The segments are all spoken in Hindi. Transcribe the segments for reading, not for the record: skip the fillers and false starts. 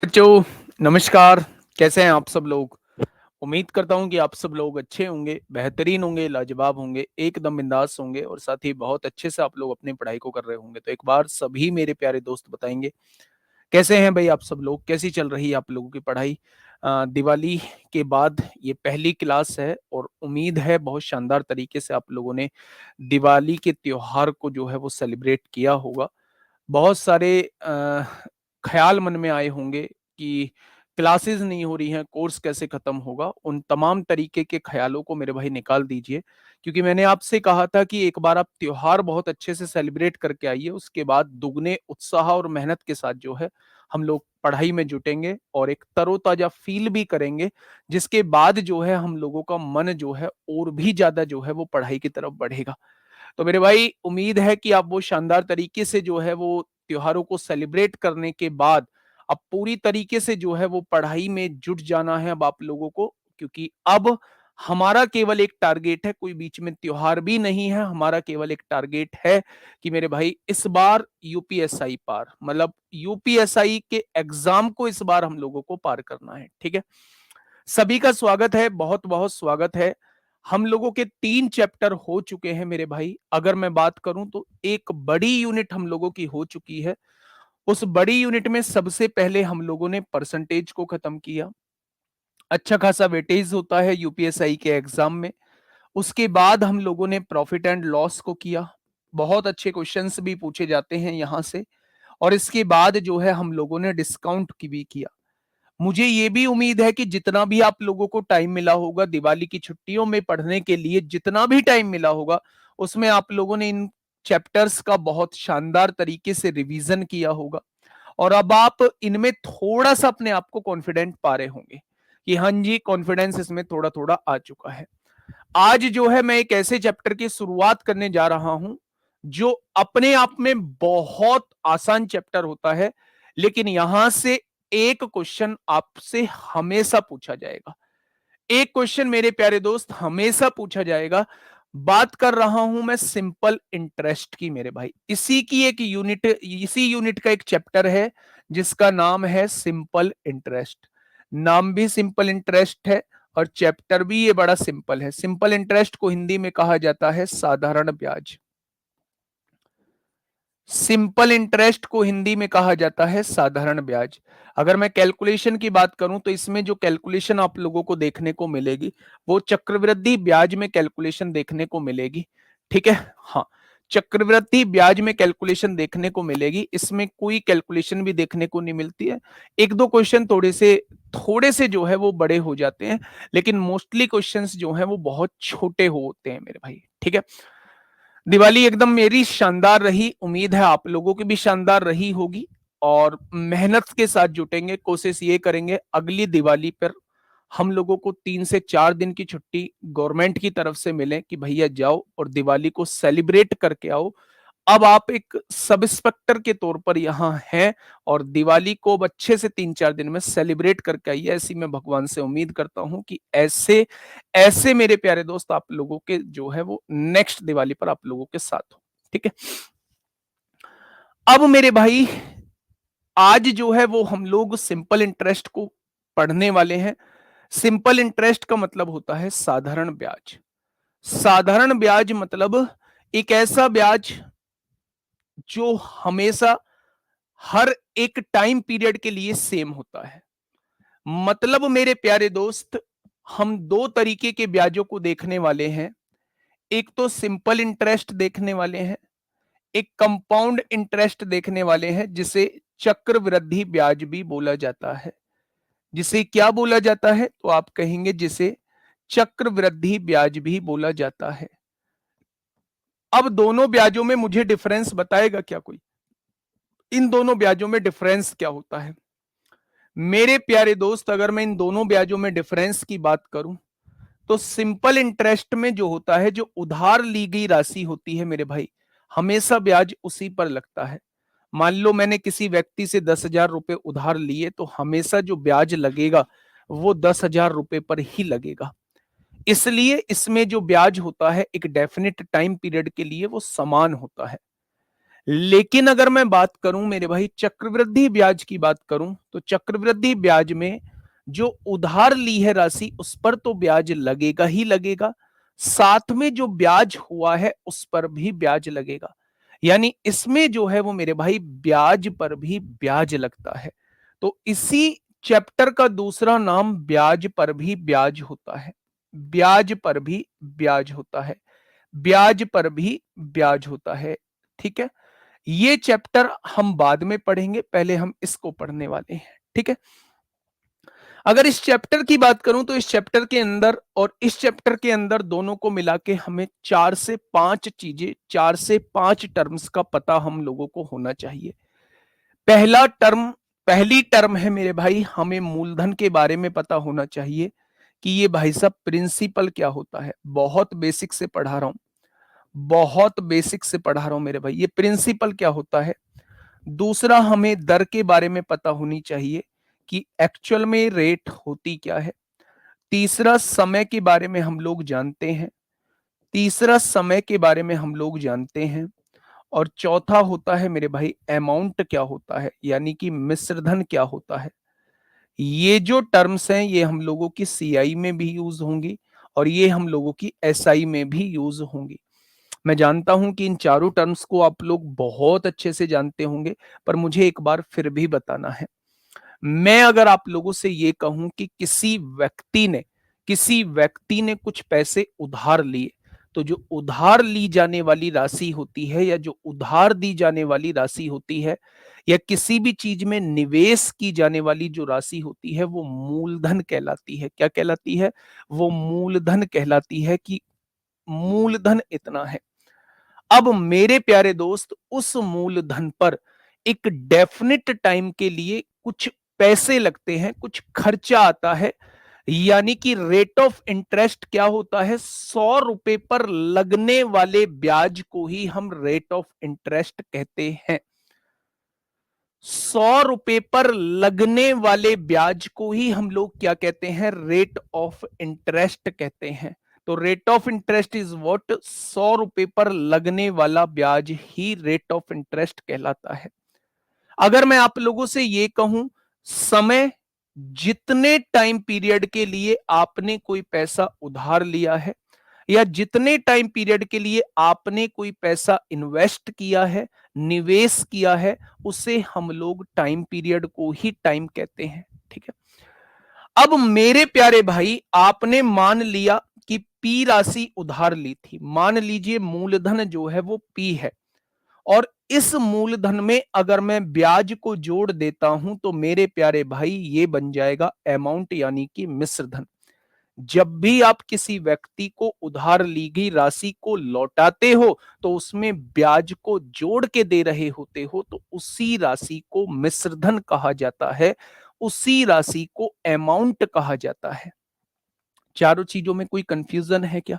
बच्चों, नमस्कार। कैसे हैं आप सब लोग? उम्मीद करता हूँ कि आप सब लोग अच्छे होंगे, बेहतरीन होंगे, लाजवाब होंगे, एकदम बिंदास होंगे और साथ ही बहुत अच्छे से आप लोग अपनी पढ़ाई को कर रहे होंगे। तो एक बार सभी मेरे प्यारे दोस्त बताएँगे, कैसे हैं भई आप सब लोग? कैसी चल रही है आप लोगों की पढ़ाई? दिवाली के बाद ये पहली क्लास है और उम्मीद है बहुत शानदार तरीके से आप लोगों ने दिवाली के त्योहार को जो है वो सेलिब्रेट किया होगा। बहुत सारे ख़्याल मन में आए होंगे कि क्लासेस नहीं हो रही हैं, कोर्स कैसे खत्म होगा? उन तमाम तरीके के ख़्यालों को मेरे भाई निकाल दीजिए, क्योंकि मैंने आपसे कहा था कि एक बार आप त्योहार बहुत अच्छे से सेलिब्रेट करके आइए, उसके बाद दुगने उत्साह और मेहनत के साथ जो है, हम लोग पढ़ाई में जुटेंगे और एक तरोताज़ा फ़ील भी करेंगे, जिसके बाद जो है हम लोगों का मन जो है और भी ज़्यादा जो है वो पढ़ाई की तरफ बढ़ेगा। तो मेरे भाई उम्मीद है कि आप वो शानदार तरीके से जो है वो त्योहारों को सेलिब्रेट करने के बाद अब पूरी तरीके से जो है वो पढ़ाई में जुट जाना है अब आप लोगों को, क्योंकि अब हमारा केवल एक टारगेट है, कोई बीच में त्योहार भी नहीं है। हमारा केवल एक टारगेट है कि मेरे भाई इस बार यूपीएसआई पार, मतलब यूपीएसआई के एग्जाम को इस बार हम लोगों को पार करना है। ठीक है, सभी का स्वागत है, बहुत-बहुत स्वागत है। हम लोगों के 3 चैप्टर हो चुके हैं मेरे भाई। अगर मैं बात करूँ तो एक बड़ी यूनिट हम लोगों की हो चुकी है। उस बड़ी यूनिट में सबसे पहले हम लोगों ने परसेंटेज को खत्म किया। अच्छा खासा वेटेज होता है यूपीएसआई के एग्जाम में। उसके बाद हम लोगों ने प्रॉफिट एंड लॉस को किया। बहुत अच्छे क्वेश्चंस भी पूछे जाते हैं यहाँ से। और इसके बाद जो है हम लोगों ने डिस्काउंट की भी किया। मुझे ये भी उम्मीद है कि जितना भी आप लोगों को टाइम मिला होगा दिवाली की छुट्टियों में पढ़ने के लिए, जितना भी टाइम मिला होगा, उसमें आप लोगों ने इन चैप्टर्स का बहुत शानदार तरीके से रिवीजन किया होगा और अब आप इनमें थोड़ा-सा अपने आप को कॉन्फिडेंट पा रहे होंगे कि हाँ जी, कॉन्फिडेंस इसमें थोड़ा-थोड़ा आ चुका है। आज जो है मैं एक ऐसे चैप्टर की शुरुआत करने जा रहा हूं जो अपने आप में बहुत आसान चैप्टर होता है, लेकिन यहां से एक क्वेश्चन आपसे हमेशा पूछा जाएगा। एक क्वेश्चन मेरे प्यारे दोस्त हमेशा पूछा जाएगा। बात कर रहा हूं मैं सिंपल इंटरेस्ट की मेरे भाई। इसी की एक यूनिट, इसी यूनिट का एक चैप्टर है जिसका नाम है सिंपल इंटरेस्ट। नाम भी सिंपल इंटरेस्ट है और चैप्टर भी ये बड़ा सिंपल है। सिंपल इंटरेस्ट को हिंदी में कहा जाता है साधारण ब्याज। सिंपल इंटरेस्ट को हिंदी में कहा जाता है साधारण ब्याज। अगर मैं कैलकुलेशन की बात करूं तो इसमें जो कैलकुलेशन आप लोगों को देखने को मिलेगी वो चक्रवृद्धि ब्याज में कैलकुलेशन देखने को मिलेगी। ठीक है, हाँ, चक्रवृद्धि ब्याज में कैलकुलेशन देखने को मिलेगी। इसमें कोई कैलकुलेशन भी देखने को नहीं मिलती है। एक दो क्वेश्चन थोड़े से जो है वो बड़े हो जाते हैं, लेकिन मोस्टली क्वेश्चंस जो हैं वो बहुत छोटे होते हैं मेरे भाई। ठीक है, दिवाली एकदम मेरी शानदार रही, उम्मीद है आप लोगों की भी शानदार रही होगी और मेहनत के साथ जुटेंगे। कोशिश ये करेंगे अगली दिवाली पर हम लोगों को 3 से 4 दिन की छुट्टी गवर्नमेंट की तरफ से मिले कि भैया जाओ और दिवाली को सेलिब्रेट करके आओ। अब आप एक सब इंस्पेक्टर के तौर पर यहाँ हैं और दिवाली को अब अच्छे से 3-4 दिन में सेलिब्रेट करके आइए। ऐसी मैं भगवान से उम्मीद करता हूँ कि ऐसे ऐसे मेरे प्यारे दोस्त आप लोगों के जो है वो नेक्स्ट दिवाली पर आप लोगों के साथ हो। ठीक है, अब मेरे भाई आज जो है वो हम लोग सिंपल इंटरेस्ट को पढ़ने वाले हैं। सिंपल इंटरेस्ट का मतलब होता है साधारण ब्याज। साधारण ब्याज मतलब एक ऐसा ब्याज जो हमेशा हर एक टाइम पीरियड के लिए सेम होता है। मतलब मेरे प्यारे दोस्त, हम दो तरीके के ब्याजों को देखने वाले हैं। एक तो सिंपल इंटरेस्ट देखने वाले हैं, एक कंपाउंड इंटरेस्ट देखने वाले हैं, जिसे चक्रवृद्धि ब्याज भी बोला जाता है। जिसे क्या बोला जाता है तो आप कहेंगे जिसे चक्रवृद्धि ब्याज भी बोला जाता है। अब दोनों ब्याजों में मुझे डिफरेंस बताएगा क्या कोई? इन दोनों ब्याजों में डिफरेंस क्या होता है मेरे प्यारे दोस्त? अगर मैं इन दोनों ब्याजों में डिफरेंस की बात करूं तो सिंपल इंटरेस्ट में जो होता है, जो उधार ली गई राशि होती है मेरे भाई, हमेशा ब्याज उसी पर लगता है। मान लो मैंने किसी व्यक्ति से 10,000 रुपए उधार लिए तो हमेशा जो ब्याज लगेगा वो 10,000 रुपए पर ही लगेगा। इसलिए इसमें जो ब्याज होता है एक डेफिनेट टाइम पीरियड के लिए वो समान होता है। लेकिन अगर मैं बात करूं मेरे भाई चक्रवृद्धि ब्याज की बात करूं, तो चक्रवृद्धि ब्याज में जो उधार ली है राशि उस पर तो ब्याज लगेगा ही लगेगा, साथ में जो ब्याज हुआ है उस पर भी ब्याज लगेगा। यानी इसमें जो है वो मेरे भाई ब्याज पर भी ब्याज लगता है। तो इसी चैप्टर का दूसरा नाम ब्याज पर भी ब्याज होता है। ब्याज पर भी ब्याज होता है। ब्याज पर भी ब्याज होता है। ठीक है। ये चैप्टर हम बाद में पढ़ेंगे, पहले हम इसको पढ़ने वाले हैं। ठीक है। अगर इस चैप्टर की बात करूं तो इस चैप्टर के अंदर और इस चैप्टर के अंदर दोनों को मिला के हमें 4 से 5 चीजें, 4 से 5 टर्म्स का पता हम लोगों को होना चाहिए। पहला टर्म, पहली टर्म है मेरे भाई, हमें मूलधन के बारे में पता होना चाहिए कि ये भाई साहब प्रिंसिपल क्या होता है। बहुत बेसिक से पढ़ा रहा हूं, बहुत बेसिक से पढ़ा रहा हूं मेरे भाई, ये प्रिंसिपल क्या होता है। दूसरा, हमें दर के बारे में पता होनी चाहिए कि एक्चुअल में रेट होती क्या है। तीसरा, समय के बारे में हम लोग जानते हैं। तीसरा, समय के बारे में हम लोग जानते हैं। और चौथा होता है मेरे भाई अमाउंट क्या होता है, यानी कि मिश्रधन क्या होता है। ये जो टर्म्स हैं ये हम लोगों की सीआई में भी यूज होंगी और ये हम लोगों की एसआई में भी यूज होंगी। मैं जानता हूं कि इन चारों टर्म्स को आप लोग बहुत अच्छे से जानते होंगे, पर मुझे एक बार फिर भी बताना है। मैं अगर आप लोगों से ये कहूं कि किसी व्यक्ति ने कुछ पैसे उधार लिए, तो जो उधार ली जाने वाली राशि होती है या जो उधार दी जाने वाली राशि होती है या किसी भी चीज में निवेश की जाने वाली जो राशि होती है वो मूलधन कहलाती है। क्या कहलाती है? वो मूलधन कहलाती है कि मूलधन इतना है। अब मेरे प्यारे दोस्त, उस मूलधन पर एक डेफिनिट टाइम के लिए कुछ पैसे लगते हैं, कुछ खर्चा आता है। यानी कि रेट ऑफ इंटरेस्ट क्या होता है? 100 रुपए पर लगने वाले ब्याज को ही हम रेट ऑफ इंटरेस्ट कहते हैं। 100 रुपए पर लगने वाले ब्याज को ही हम लोग क्या कहते हैं? रेट ऑफ इंटरेस्ट कहते हैं। तो rate of interest is what? 100 रुपए पर लगने वाला ब्याज ही रेट ऑफ इंटरेस्ट कहलाता है। अगर मैं आप लोगों से ये कहूं, समय, जितने टाइम पीरियड के लिए आपने कोई पैसा उधार लिया है या जितने टाइम पीरियड के लिए आपने कोई पैसा इन्वेस्ट किया है, निवेश किया है, उसे हम लोग टाइम पीरियड को ही टाइम कहते हैं। ठीक है। अब मेरे प्यारे भाई, आपने मान लिया कि पी राशि उधार ली थी। मान लीजिए मूलधन जो है वो पी है और इस मूलधन में अगर मैं ब्याज को जोड़ देता हूं तो मेरे प्यारे भाई ये बन जाएगा अमाउंट, यानी कि मिश्रधन। जब भी आप किसी व्यक्ति को उधार ली गई राशि को लौटाते हो तो उसमें ब्याज को जोड़ के दे रहे होते हो, तो उसी राशि को मिश्रधन कहा जाता है, उसी राशि को अमाउंट कहा जाता है। चारों चीजों में कोई कंफ्यूजन है क्या?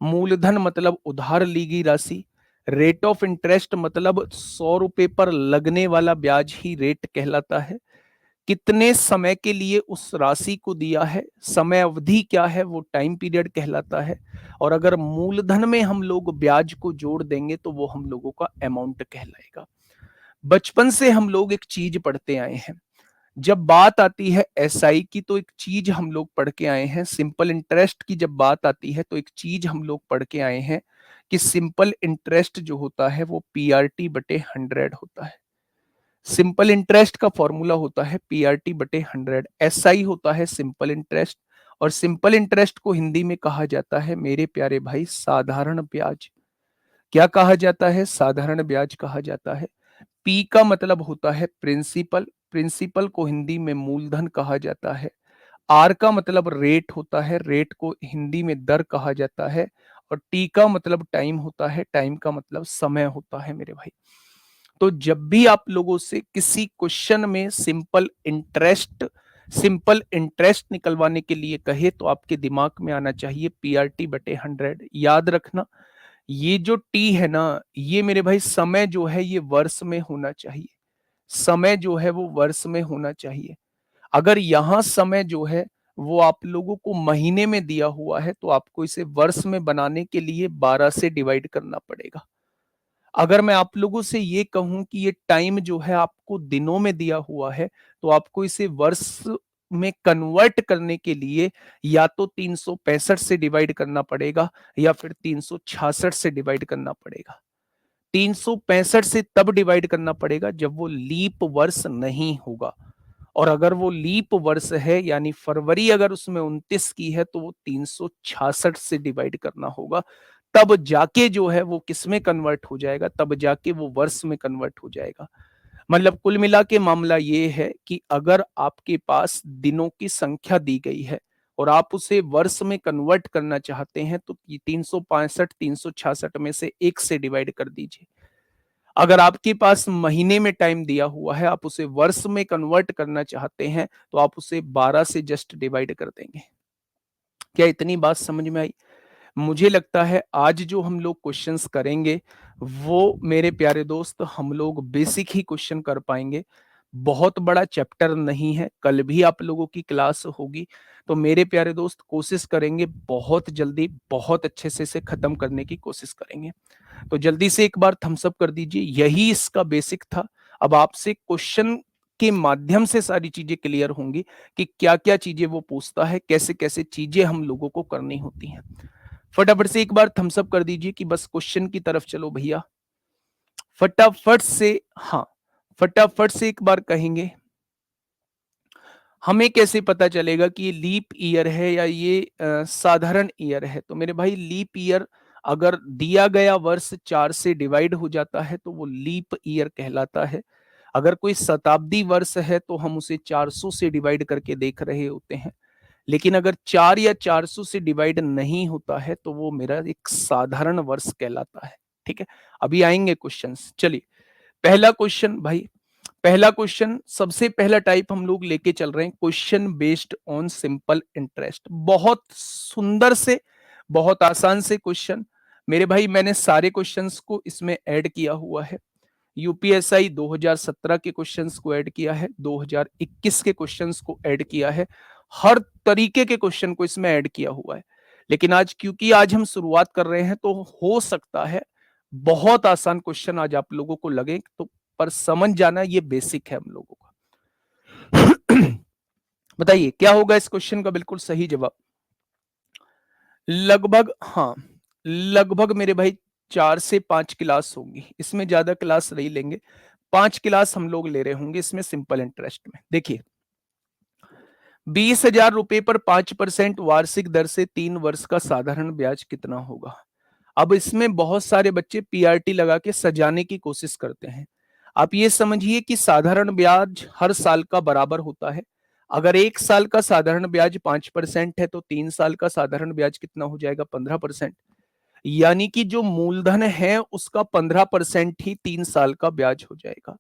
मूलधन मतलब उधार ली गई राशि, रेट ऑफ इंटरेस्ट मतलब 100 रुपए पर लगने वाला ब्याज ही रेट कहलाता है, कितने समय के लिए उस राशि को दिया है, समय अवधि क्या है, वो टाइम पीरियड कहलाता है। और अगर मूलधन में हम लोग ब्याज को जोड़ देंगे तो वो हम लोगों का अमाउंट कहलाएगा। बचपन से हम लोग एक चीज पढ़ते आए हैं, जब बात आती है एसआई की तो एक चीज हम लोग पढ़ के आए हैं, सिंपल इंटरेस्ट की जब बात आती है तो एक चीज हम लोग पढ़ के आए हैं कि सिंपल इंटरेस्ट जो होता है वो PRT/100 होता है। सिंपल इंटरेस्ट का फॉर्मूला होता है PRT/100। एसआई होता है सिंपल इंटरेस्ट, और सिंपल इंटरेस्ट को हिंदी में कहा जाता है मेरे प्यारे भाई साधारण ब्याज। क्या कहा जाता है? साधारण ब्याज कहा जाता है। पी का मतलब होता है प्रिंसिपल, प्रिंसिपल को हिंदी में मूलधन कहा जाता है। आर का मतलब रेट होता है, रेट को हिंदी में दर कहा जाता है। और टी का मतलब टाइम होता है, टाइम का मतलब समय होता है मेरे भाई। तो जब भी आप लोगों से किसी क्वेश्चन में सिंपल इंटरेस्ट निकलवाने के लिए कहे तो आपके दिमाग में आना चाहिए PRT/100। याद रखना, ये जो टी है ना, ये मेरे भाई समय जो है ये वर्ष में होना चाहिए। समय जो है वो वर्ष में होना चाहिए। अगर यहां समय जो है वो आप लोगों को महीने में दिया हुआ है तो आपको इसे वर्ष में बनाने के लिए 12 से डिवाइड करना पड़ेगा। अगर मैं आप लोगों से ये कहूं कि ये टाइम जो है आपको दिनों में दिया हुआ है, तो आपको इसे वर्ष में कन्वर्ट करने के लिए या तो 365 से डिवाइड करना पड़ेगा या फिर 366 से डिवाइड करना पड़ेगा। 365 से तब डिवाइड करना पड़ेगा जब वो लीप वर्ष नहीं होगा, और अगर वो लीप वर्ष है यानी फरवरी अगर उसमें 29 की है तो वो 366 से डिवाइड करना होगा, तब जाके जो है वो किस में कन्वर्ट हो जाएगा, तब जाके वो वर्ष में कन्वर्ट हो जाएगा। मतलब कुल मिला के मामला ये है कि अगर आपके पास दिनों की संख्या दी गई है और आप उसे वर्ष में कन्वर्ट करना चाहते हैं तो 365 366 में से एक से डिवाइड कर दीजिए। अगर आपके पास महीने में टाइम दिया हुआ है, आप उसे वर्ष में कन्वर्ट करना चाहते हैं तो आप उसे 12 से जस्ट डिवाइड कर देंगे। क्या इतनी बात समझ में आई? मुझे लगता है आज जो हम लोग क्वेश्चंस करेंगे वो मेरे प्यारे दोस्त हम लोग बेसिक ही क्वेश्चन कर पाएंगे। बहुत बड़ा चैप्टर नहीं है, कल भी आप लोगों की क्लास होगी, तो मेरे प्यारे दोस्त कोशिश करेंगे बहुत जल्दी बहुत अच्छे से इसे खत्म करने की कोशिश करेंगे। तो जल्दी से एक बार थम्स अप कर दीजिए, यही इसका बेसिक था। अब आपसे क्वेश्चन के माध्यम से सारी चीजें क्लियर होंगी कि क्या क्या चीजें वो पूछता है, कैसे कैसे चीजें हम लोगों को करनी होती हैं। फटाफट से एक बार थम्स अप कर दीजिए कि बस क्वेश्चन की तरफ चलो भैया, फटाफट से। हाँ, फटाफट से एक बार कहेंगे। हमें कैसे पता चलेगा कि ये लीप ईयर है या ये साधारण ईयर है? तो मेरे भाई लीप ईयर अगर दिया गया वर्ष 4 से डिवाइड हो जाता है तो वो लीप ईयर कहलाता है। अगर कोई शताब्दी वर्ष है तो हम उसे 400 से डिवाइड करके देख रहे होते हैं, लेकिन अगर 4 या 400 से डिवाइड नहीं होता है तो वो मेरा एक साधारण वर्ष कहलाता है। ठीक है, अभी आएंगे क्वेश्चंस। चलिए पहला क्वेश्चन भाई, पहला क्वेश्चन सबसे पहला टाइप हम लोग लेके चल रहे हैं, question based on simple interest. बहुत सुंदर से बहुत आसान से क्वेश्चन मेरे भाई, मैंने सारे क्वेश्चंस को इसमें ऐड किया हुआ है। यूपीएसआई 2017 के क्वेश्चंस को ऐड किया है, 2021 के क्वेश्चंस को ऐड किया है, हर तरीके के क्वेश्चन को इसमें ऐड किया हुआ है। लेकिन आज क्योंकि आज हम शुरुआत कर रहे हैं तो हो सकता है बहुत आसान क्वेश्चन आज आप लोगों को लगे, तो पर समझ जाना ये बेसिक है हम लोगों का। बताइए क्या होगा इस क्वेश्चन का बिल्कुल सही जवाब? लगभग, हाँ, लगभग मेरे भाई 4 से 5 क्लास होंगी, इसमें ज्यादा क्लास नहीं लेंगे, 5 क्लास हम लोग ले रहे होंगे इसमें सिंपल इंटरेस्ट में। देखिए 20,000 रुपए पर 5% वार्षिक दर से 3 वर्ष का साधारण ब्याज कितना होगा? अब इसमें बहुत सारे बच्चे पीआरटी लगा के सजाने की कोशिश करते हैं। आप ये समझिए कि साधारण ब्याज हर साल का बराबर होता है। अगर 1 साल का साधारण ब्याज 5% है तो 3 साल का साधारण ब्याज कितना हो जाएगा? 15%। यानी कि जो मूलधन है उसका 15% ही 3 साल का ब्याज हो जाएगा।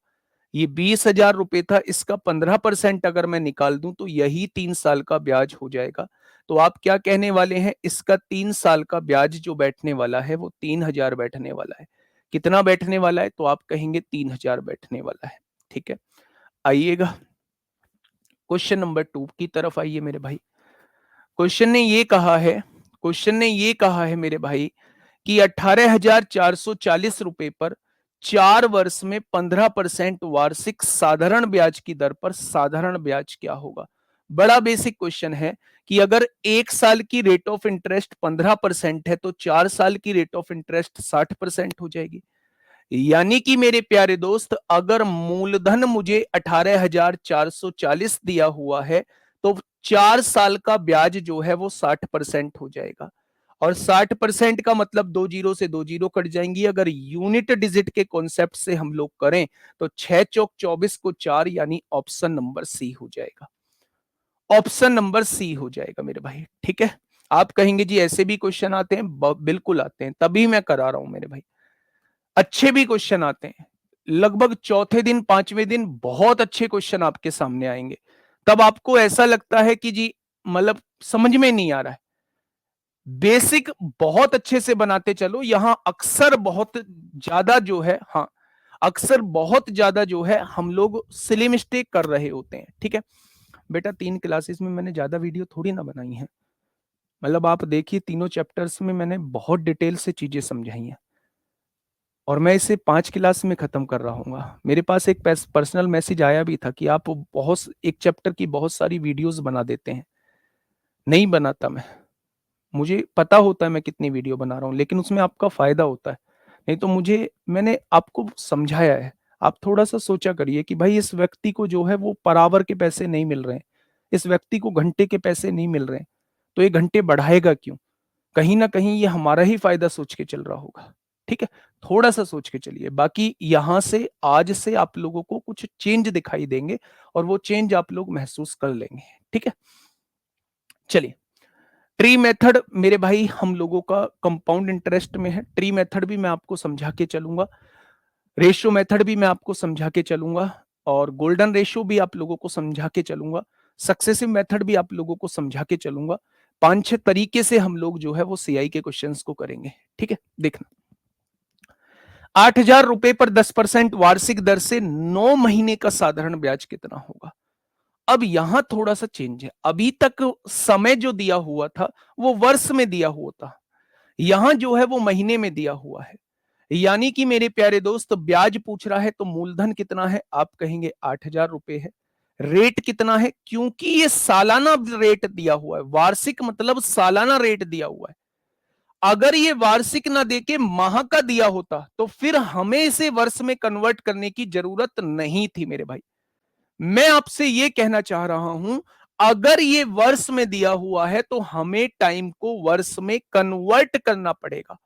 ये 20,000 रुपए था, इसका 15% अगर मैं निकाल दूं तो यही 3 साल का ब्याज हो जाएगा। तो आप क्या कहने वाले हैं? इसका 3 साल का ब्याज जो बैठने वाला है वो 3,000 बैठने वाला है। कितना बैठने वाला है? तो आप कहेंगे 3,000 बैठने वाला है। ठीक है, आइएगा क्वेश्चन नंबर 2 की तरफ आइए मेरे भाई। क्वेश्चन ने ये कहा है, क्वेश्चन ने ये कहा है मेरे भाई कि 18,440 रुपए पर 4 वर्ष में 15% वार्षिक साधारण ब्याज की दर पर साधारण ब्याज क्या होगा? बड़ा बेसिक क्वेश्चन है कि अगर 1 साल की रेट ऑफ इंटरेस्ट 15% है तो 4 साल की रेट ऑफ इंटरेस्ट 60% हो जाएगी। यानी कि मेरे प्यारे दोस्त अगर मूलधन मुझे 18,440 दिया हुआ है तो 4 साल का ब्याज जो है वो 60% हो जाएगा। और 60% का मतलब 2 जीरो से 2 जीरो कट जाएंगी। अगर यूनिट डिजिट के कॉन्सेप्ट से हम लोग करें तो 6 चौक 24 को 4, यानी ऑप्शन नंबर सी हो जाएगा। ऑप्शन नंबर सी हो जाएगा मेरे भाई। ठीक है, आप कहेंगे जी ऐसे भी क्वेश्चन आते हैं, बिल्कुल आते हैं, तभी मैं करा रहा हूं मेरे भाई। अच्छे भी क्वेश्चन आते हैं, लगभग चौथे दिन पांचवें दिन बहुत अच्छे क्वेश्चन आपके सामने आएंगे। तब आपको ऐसा लगता है कि जी मतलब समझ में नहीं आ रहा है। बेसिक बहुत अच्छे से बनाते चलो, यहां अक्सर बहुत ज्यादा जो है, हाँ, अक्सर बहुत ज्यादा जो है हम लोग सिली मिस्टेक कर रहे होते हैं। ठीक है बेटा, 3 क्लासेस में मैंने ज्यादा वीडियो थोड़ी ना बनाई है। मतलब आप देखिए तीनों चैप्टर्स में मैंने बहुत डिटेल से चीजें समझाई हैं। और मैं इसे 5 क्लास में खत्म कर रहा हूँगा। मेरे पास एक पर्सनल मैसेज आया भी था कि आप बहुत एक चैप्टर की बहुत सारी वीडियोज़ बना देते हैं। नहीं बनाता मैं। मुझे पता होता है मैं कितनी वीडियो बना रहा हूँ, लेकिन उसमें आपका फ़ायदा होता है। नहीं तो मैंने आपको समझाया है। आप थोड़ा-सा सोचा करिए कि भाई इस व्यक्ति को जो है वो पर आवर के पैसे नहीं मिल रहे हैं। इस व्यक्ति को घंटे के पैसे नहीं मिल रहे हैं। तो ये घंटे बढ़ाएगा क्यों? कहीं न कहीं ये हमारा ही फ़ायदा सोच के चल रहा होगा। ठीक है? थोड़ा-सा सोच के चलिए। बाकी यहाँ से आज से आप लोगों को कुछ चेंज दिखाई देंगे और वो चेंज आप लोग महसूस कर लेंगे। ठीक है? चलिए। ट्री मेथड मेरे भाई हम लोगों का कंपाउंड इंटरेस्ट में है। ट्री मेथड भी मैं आपको समझा के चलूंगा, रेशियो मेथड भी मैं आपको समझा के चलूंगा और गोल्डन रेशियो भी आप लोगों को समझा के चलूंगा, सक्सेसिव मेथड भी आप लोगों को समझा के चलूंगा। 5-6 तरीके से हम लोग जो है वो सीआई के क्वेश्चंस को करेंगे। ठीक है, देखना। 8,000 रुपए पर 10% वार्षिक दर से 9 महीने का साधारण ब्याज कितना होगा? अब यहां थोड़ा सा चेंज है। अभी तक समय जो दिया हुआ था वो वर्ष में दिया हुआ था, यहां जो है वो महीने में दिया हुआ है। यानी कि मेरे प्यारे दोस्त ब्याज पूछ रहा है तो मूलधन कितना है? आप कहेंगे 8,000 रुपए है। रेट कितना है? क्योंकि ये सालाना रेट दिया हुआ है, वार्षिक मतलब सालाना रेट दिया हुआ है। अगर ये वार्षिक ना देके माह का दिया होता तो फिर हमें इसे वर्ष में कन्वर्ट करने की जरूरत नहीं थी मेरे भाई। मैं आपसे ये कहना चाह रहा हूं, अगर ये वर्ष में दिया हुआ है तो हमें टाइम को वर्ष में कन्वर्ट करना पड़ेगा।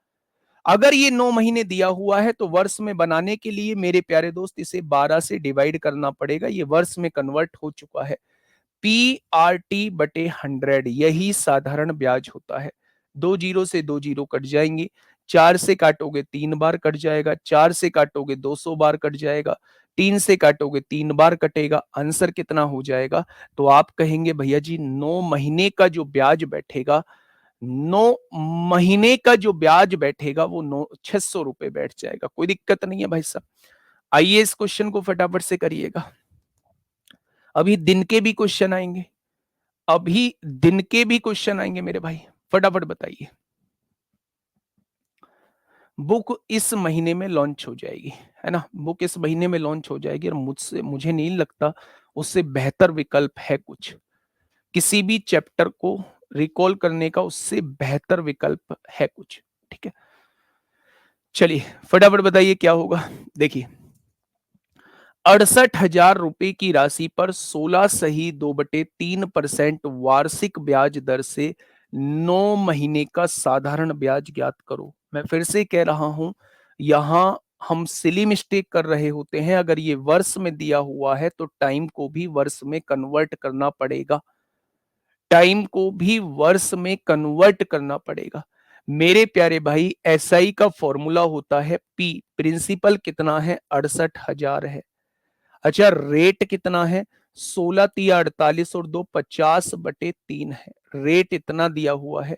अगर ये 9 महीने दिया हुआ है तो वर्ष में बनाने के लिए मेरे प्यारे दोस्त इसे 12 से डिवाइड करना पड़ेगा। ये वर्ष में कन्वर्ट हो चुका है। PRT/100 यही साधारण ब्याज होता है। 2 जीरो से 2 जीरो कट जाएंगे। 4 से काटोगे 3 बार कट जाएगा। 4 से काटोगे 200 बार कट जाएगा। 3 से काटोगे 3 बार कटेगा। आंसर कितना हो जाएगा? तो आप कहेंगे भैया जी 9 महीने का जो ब्याज बैठेगा, 9 महीने का जो ब्याज बैठेगा वो 600 रुपए बैठ जाएगा। कोई दिक्कत नहीं है भाई साहब। आइए इस क्वेश्चन को फटाफट से करिएगा। अभी दिन के भी क्वेश्चन आएंगे, अभी दिन के भी क्वेश्चन आएंगे मेरे भाई। फटाफट बताइए। बुक इस महीने में लॉन्च हो जाएगी, है ना? बुक इस महीने में लॉन्च हो जाएगी और मुझे नहीं लगता उससे बेहतर विकल्प है कुछ। किसी भी चैप्टर को रिकॉल करने का उससे बेहतर विकल्प है कुछ। ठीक है, चलिए फटाफट बताइए क्या होगा। देखिए, 68,000 रुपए की राशि पर 16 सही 2/3% वार्षिक ब्याज दर से 9 महीने का साधारण ब्याज ज्ञात करो। मैं फिर से कह रहा हूं, यहां हम सिली मिस्टेक कर रहे होते हैं। अगर ये वर्ष में दिया हुआ है तो टाइम को भी वर्ष में कन्वर्ट करना पड़ेगा। टाइम को भी वर्ष में कन्वर्ट करना पड़ेगा। मेरे प्यारे भाई, एसआई का फॉर्मूला होता है पी। प्रिंसिपल कितना है? 68,000 है। अच्छा, रेट कितना है? 16 × 3 = 48 और 2 50/3 है। रेट इतना दिया हुआ है।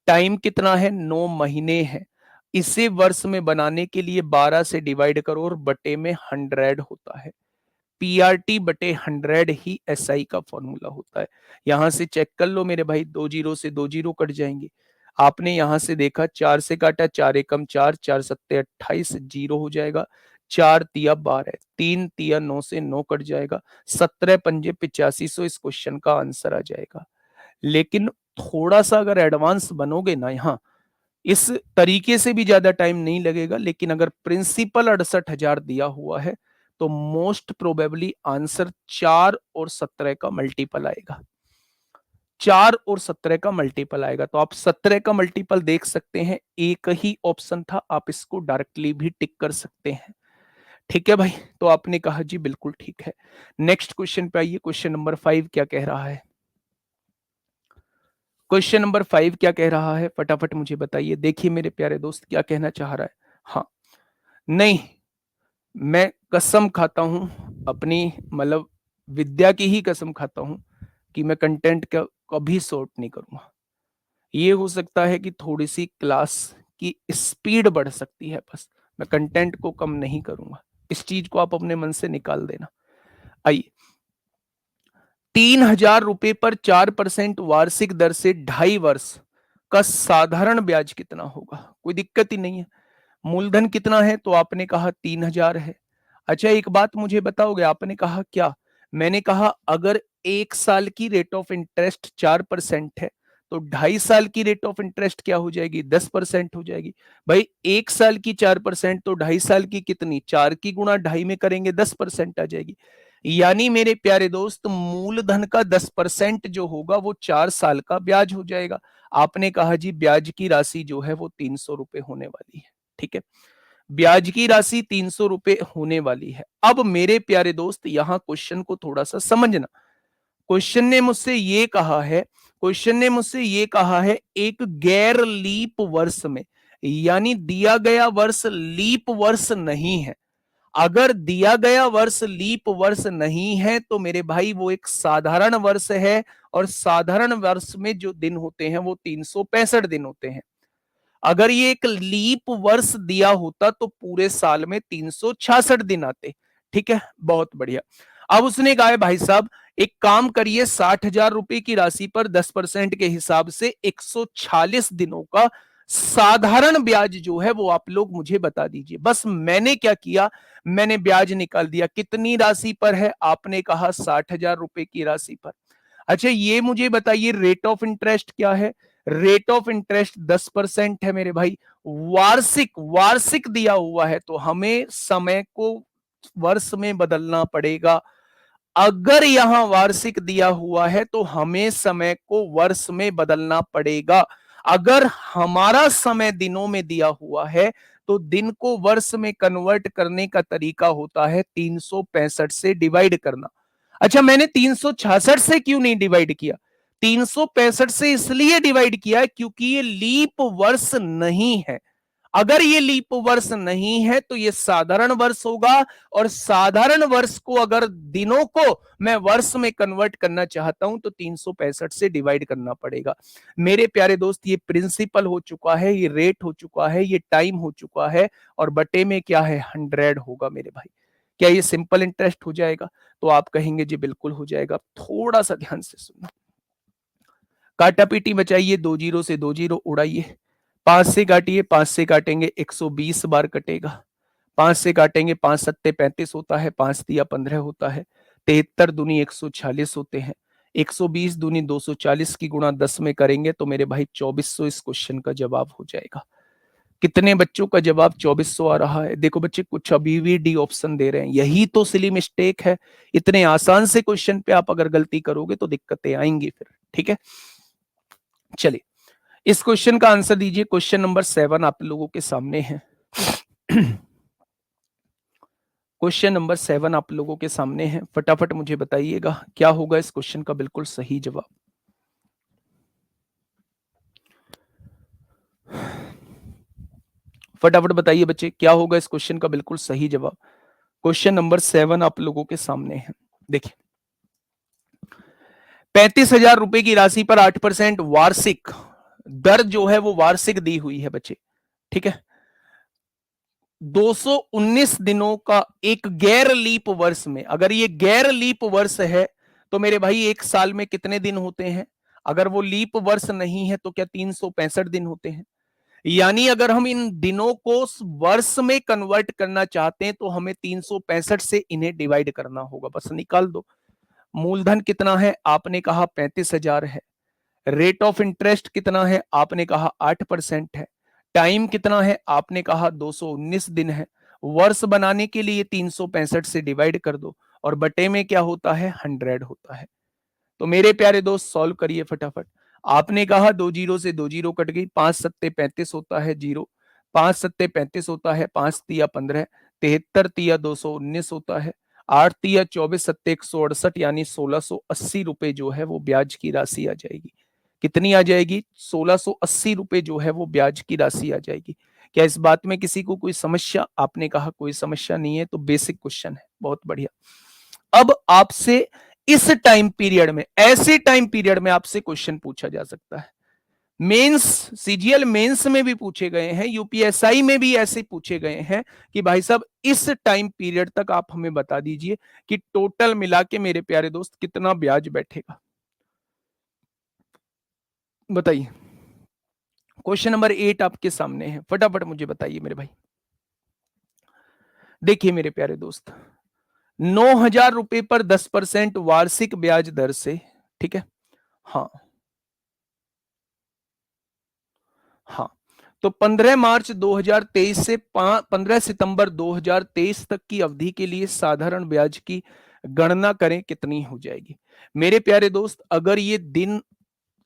टाइम कितना है? 9 महीने है। इसे वर्ष में बनाने के लिए 12 से डिवाइड करो और बटे में 100 होता है। PRT/100 ही SI का फॉर्मूला होता है। यहां से चेक कर लो मेरे भाई, 2 जीरो से 2 जीरो कट जाएंगे। आपने यहां से देखा 4 से काटा, 4 एकम 4, 4 सत्ते 28, जीरो हो जाएगा। 4 तिया 12, 3 तिया 9 से 9 कट जाएगा। 17 पंजे 8500 इस क्वेश्चन का आंसर आ जाएगा। लेकिन थोड़ा सा अगर एडवांस बनोगे ना, यहाँ इस तरीके से भी ज्यादा टाइम नहीं लगेगा। लेकिन अगर प्रिंसिपल 68,000 दिया हुआ है तो मोस्ट प्रोबेबली आंसर 4 और 17 का मल्टीपल आएगा। 4 और 17 का मल्टीपल आएगा। तो आप 17 का मल्टीपल देख सकते हैं, एक ही ऑप्शन था, आप इसको डायरेक्टली भी टिक कर सकते हैं। ठीक है भाई, तो आपने कहा जी बिल्कुल ठीक है। नेक्स्ट क्वेश्चन पे आइए। क्वेश्चन नंबर 5 क्या कह रहा है? क्वेश्चन नंबर 5 क्या कह रहा है? फटाफट मुझे बताइए। देखिए मेरे प्यारे दोस्त क्या कहना चाह रहा है। हाँ, नहीं, मैं कसम खाता हूं अपनी, मतलब विद्या की ही कसम खाता हूं कि मैं कंटेंट का कभी शॉर्ट नहीं करूंगा। ये हो सकता है कि थोड़ी सी क्लास की स्पीड बढ़ सकती है, बस मैं कंटेंट को कम नहीं करूंगा। इस चीज को आप अपने मन से निकाल देना। आइए, 3,000 रुपए पर 4% वार्षिक दर से 2.5 वर्ष का साधारण ब्याज कितना होगा? कोई दिक्कत ही नहीं है। मूलधन कितना है? तो आपने कहा 3000 है। अच्छा, एक बात मुझे बताओगे, आपने कहा क्या? मैंने कहा अगर 1 साल की रेट ऑफ इंटरेस्ट 4% है तो 2.5 साल की रेट ऑफ इंटरेस्ट क्या हो जाएगी? 10% हो जाएगी। भाई 1 साल की 4% तो 2.5 साल की कितनी? 4 की गुणा 2.5 में करेंगे 10% आ जाएगी। यानी मेरे प्यारे दोस्त, मूलधन का 10% जो होगा वो 4 साल का ब्याज हो जाएगा। आपने कहा जी ब्याज की राशि जो है वो 300 रुपए होने वाली है। ठीक है, ब्याज की राशि 300 रुपए होने वाली है। अब मेरे प्यारे दोस्त यहां क्वेश्चन को थोड़ा सा समझना। क्वेश्चन ने मुझसे ये कहा है, क्वेश्चन ने मुझसे ये कहा है एक गैर लीप वर्ष में, यानी दिया गया वर्ष लीप वर्ष नहीं है। अगर दिया गया वर्ष लीप वर्ष नहीं है तो मेरे भाई वो एक साधारण वर्ष है, और साधारण वर्ष में जो दिन होते हैं वो 365 दिन होते हैं। अगर ये एक लीप वर्ष दिया होता तो पूरे साल में 366 दिन आते। ठीक है, बहुत बढ़िया। अब उसने कहा है भाई साहब एक काम करिए, 60,000 रुपए की राशि पर 10% के हिसाब से 146 दिनों का साधारण ब्याज जो है वो आप लोग मुझे बता दीजिए। बस मैंने क्या किया, मैंने ब्याज निकाल दिया। कितनी राशि पर है? आपने कहा 60,000 रुपए की राशि पर। अच्छा, ये मुझे बताइए रेट ऑफ इंटरेस्ट क्या है? रेट ऑफ इंटरेस्ट 10% है मेरे भाई। वार्षिक वार्षिक दिया हुआ है तो हमें समय को वर्ष में बदलना पड़ेगा। अगर यहां वार्षिक दिया हुआ है तो हमें समय को वर्ष में बदलना पड़ेगा। अगर हमारा समय दिनों में दिया हुआ है तो दिन को वर्ष में कन्वर्ट करने का तरीका होता है 365 से डिवाइड करना। अच्छा, मैंने 366 से क्यों नहीं डिवाइड किया? 365 से इसलिए डिवाइड किया क्योंकि ये लीप वर्ष नहीं है। अगर ये लीप वर्ष नहीं है तो ये साधारण वर्ष होगा, और साधारण वर्ष को अगर दिनों को मैं वर्ष में कन्वर्ट करना चाहता हूं तो 365 से डिवाइड करना पड़ेगा। मेरे प्यारे दोस्त, ये प्रिंसिपल हो चुका है, ये रेट हो चुका है, ये टाइम हो चुका है, और बटे में क्या है? 100 होगा मेरे भाई। क्या ये सिंपल इंटरेस्ट हो जाएगा? तो आप कहेंगे जी बिल्कुल हो जाएगा। थोड़ा सा ध्यान से सुनना, काटा पीटी बचाइए, 2 जीरो से 2 जीरो उड़ाइए। 5 से काटिए, 5 से काटेंगे 120 बार कटेगा। 5 से काटेंगे, 5 सत्ते 35 होता है, 5 दिया 15 होता है। 73 दूनी 146 होते हैं। 120 दूनी 240 की गुणा 10 में करेंगे तो मेरे भाई 2400 इस क्वेश्चन का जवाब हो जाएगा। कितने बच्चों का जवाब 2400 आ रहा है? देखो बच्चे, कुछ अभी भी डी ऑप्शन दे रहे हैं, यही तो सिली मिस्टेक है। इतने आसान से क्वेश्चन पे आप अगर गलती करोगे तो दिक्कतें आएंगी फिर। ठीक है, चलिए इस क्वेश्चन का आंसर दीजिए। क्वेश्चन नंबर 7 आप लोगों के सामने है। क्वेश्चन नंबर 7 आप लोगों के सामने है, फटाफट मुझे बताइएगा क्या होगा इस क्वेश्चन का बिल्कुल सही जवाब। फटाफट बताइए बच्चे, क्या होगा इस क्वेश्चन का बिल्कुल सही जवाब। क्वेश्चन नंबर 7 आप लोगों के सामने है। देखिए, 35,000 रुपए की राशि पर 8% वार्षिक दर जो है वो वार्षिक दी हुई है बच्चे। ठीक है, 219 दिनों का एक गैर लीप वर्ष में, अगर ये गैर लीप वर्ष है तो मेरे भाई एक साल में कितने दिन होते हैं? अगर वो लीप वर्ष नहीं है तो क्या 365 दिन होते हैं? यानी अगर हम इन दिनों को वर्ष में कन्वर्ट करना चाहते हैं तो हमें 365 से इन्हें डिवाइड करना होगा। बस निकाल दो। मूलधन कितना है? आपने कहा 35,000 है। रेट ऑफ इंटरेस्ट कितना है? आपने कहा 8% है। टाइम कितना है? आपने कहा 219 दिन है। वर्ष बनाने के लिए 365 से डिवाइड कर दो, और बटे में क्या होता है? 100 होता है। तो मेरे प्यारे दोस्त सॉल्व करिए फटाफट। आपने कहा 2 जीरो से 2 जीरो कट गई, 5 सत्ते 35 होता है जीरो, 5 सत्ते 35 होता है, 5 तिया 15, 73 तिया 219 होता है, 8 तिया 24 सत्ते 168, यानी 1680 रुपए जो है वो ब्याज की राशि आ जाएगी। कितनी आ जाएगी? 1680 रुपए जो है वो ब्याज की राशि आ जाएगी। क्या इस बात में किसी को कोई समस्या? आपने कहा कोई समस्या नहीं है, तो बेसिक क्वेश्चन है, बहुत बढ़िया। अब आपसे इस टाइम पीरियड में, ऐसे टाइम पीरियड में आपसे क्वेश्चन पूछा जा सकता है। मेंस, सीजीएल मेंस में भी पूछे गए हैं, यूपीएसआई में भी ऐसे पूछे गए हैं कि भाई साहब इस टाइम पीरियड तक आप हमें बता दीजिए कि टोटल मिला के मेरे प्यारे दोस्त कितना ब्याज बैठेगा। बताइए। क्वेश्चन नंबर 8 आपके सामने है, फटाफट मुझे बताइए मेरे भाई। देखिए मेरे प्यारे दोस्त, 9,000 रुपए पर 10% वार्षिक ब्याज दर से, ठीक है। हाँ, हाँ। तो 15 मार्च 2023 से 15 सितंबर 2023 तक की अवधि के लिए साधारण ब्याज की गणना करें, कितनी हो जाएगी? मेरे प्यारे दोस्त, अगर ये दिन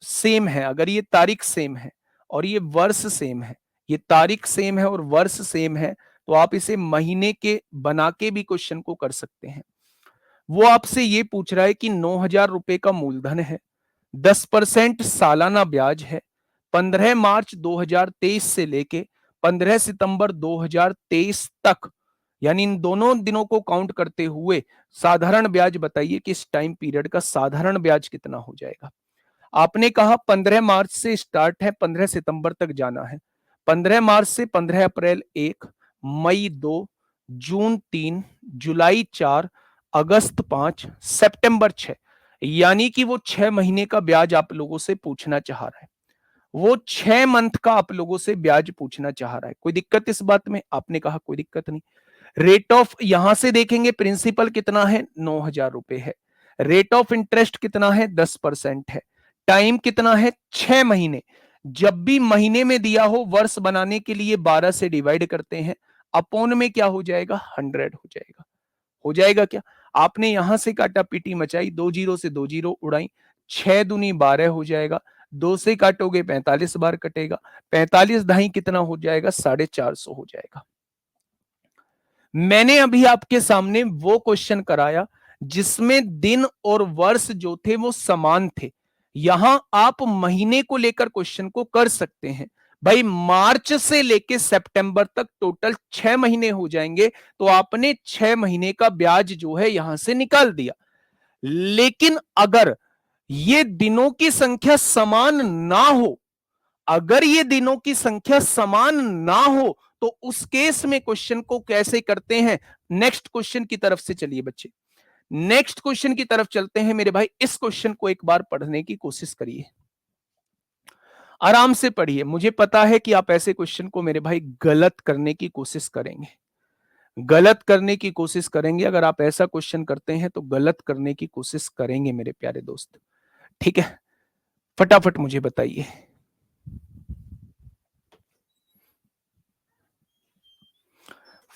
सेम है, अगर ये तारीख सेम है और ये वर्ष सेम है, ये तारीख सेम है और वर्ष सेम है, तो आप इसे महीने के बना के भी क्वेश्चन को कर सकते हैं। वो आपसे ये पूछ रहा है कि 9,000 रुपए का मूलधन है, 10% सालाना ब्याज है, 15 मार्च 2023 से लेके 15 सितंबर 2023 तक, यानी इन दोनों दिनों को काउंट करते हुए साधारण ब्याज बताइए कि इस टाइम पीरियड का साधारण ब्याज कितना हो जाएगा। आपने कहा 15 मार्च से स्टार्ट है, 15 सितंबर तक जाना है। 15 मार्च से 15 अप्रैल 1, मई 2, जून 3, जुलाई 4, अगस्त 5, सितंबर 6, यानी कि वो 6 महीने का ब्याज आप लोगों से पूछना चाह रहा है। वो 6 मंथ का आप लोगों से ब्याज पूछना चाह रहा है। कोई दिक्कत इस बात में? आपने कहा कोई दिक्कत नहीं। रेट ऑफ यहां से देखेंगे, प्रिंसिपल कितना है? 9,000 रुपए है। रेट ऑफ इंटरेस्ट कितना है? 10% है। टाइम कितना है? 6 महीने। जब भी महीने में दिया हो, वर्ष बनाने के लिए 12 से डिवाइड करते हैं, अपॉन में क्या हो जाएगा? 100 हो जाएगा। हो जाएगा क्या? आपने यहां से काटा, पीटी मचाई, 2 जीरो से 2 जीरो उड़ाई, 6 दूनी 12 हो जाएगा। 2 से काटोगे 45 बार कटेगा, 45 ढाई कितना हो जाएगा? 450 हो जाएगा। मैंने अभी आपके सामने वो क्वेश्चन कराया जिसमें दिन और वर्ष जो थे वो समान थे। यहां आप महीने को लेकर क्वेश्चन को कर सकते हैं। भाई मार्च से लेके सितंबर तक टोटल 6 महीने हो जाएंगे, तो आपने 6 महीने का ब्याज जो है यहां से निकाल दिया। लेकिन अगर ये दिनों की संख्या समान ना हो, अगर ये दिनों की संख्या समान ना हो, तो उस केस में क्वेश्चन को कैसे करते हैं? नेक्स्ट क्वेश्चन की तरफ से चलिए बच्चे, नेक्स्ट क्वेश्चन की तरफ चलते हैं मेरे भाई। इस क्वेश्चन को एक बार पढ़ने की कोशिश करिए, आराम से पढ़िए। मुझे पता है कि आप ऐसे क्वेश्चन को मेरे भाई गलत करने की कोशिश करेंगे, गलत करने की कोशिश करेंगे। अगर आप ऐसा क्वेश्चन करते हैं तो गलत करने की कोशिश करेंगे मेरे प्यारे दोस्त, ठीक है? फटाफट मुझे बताइए।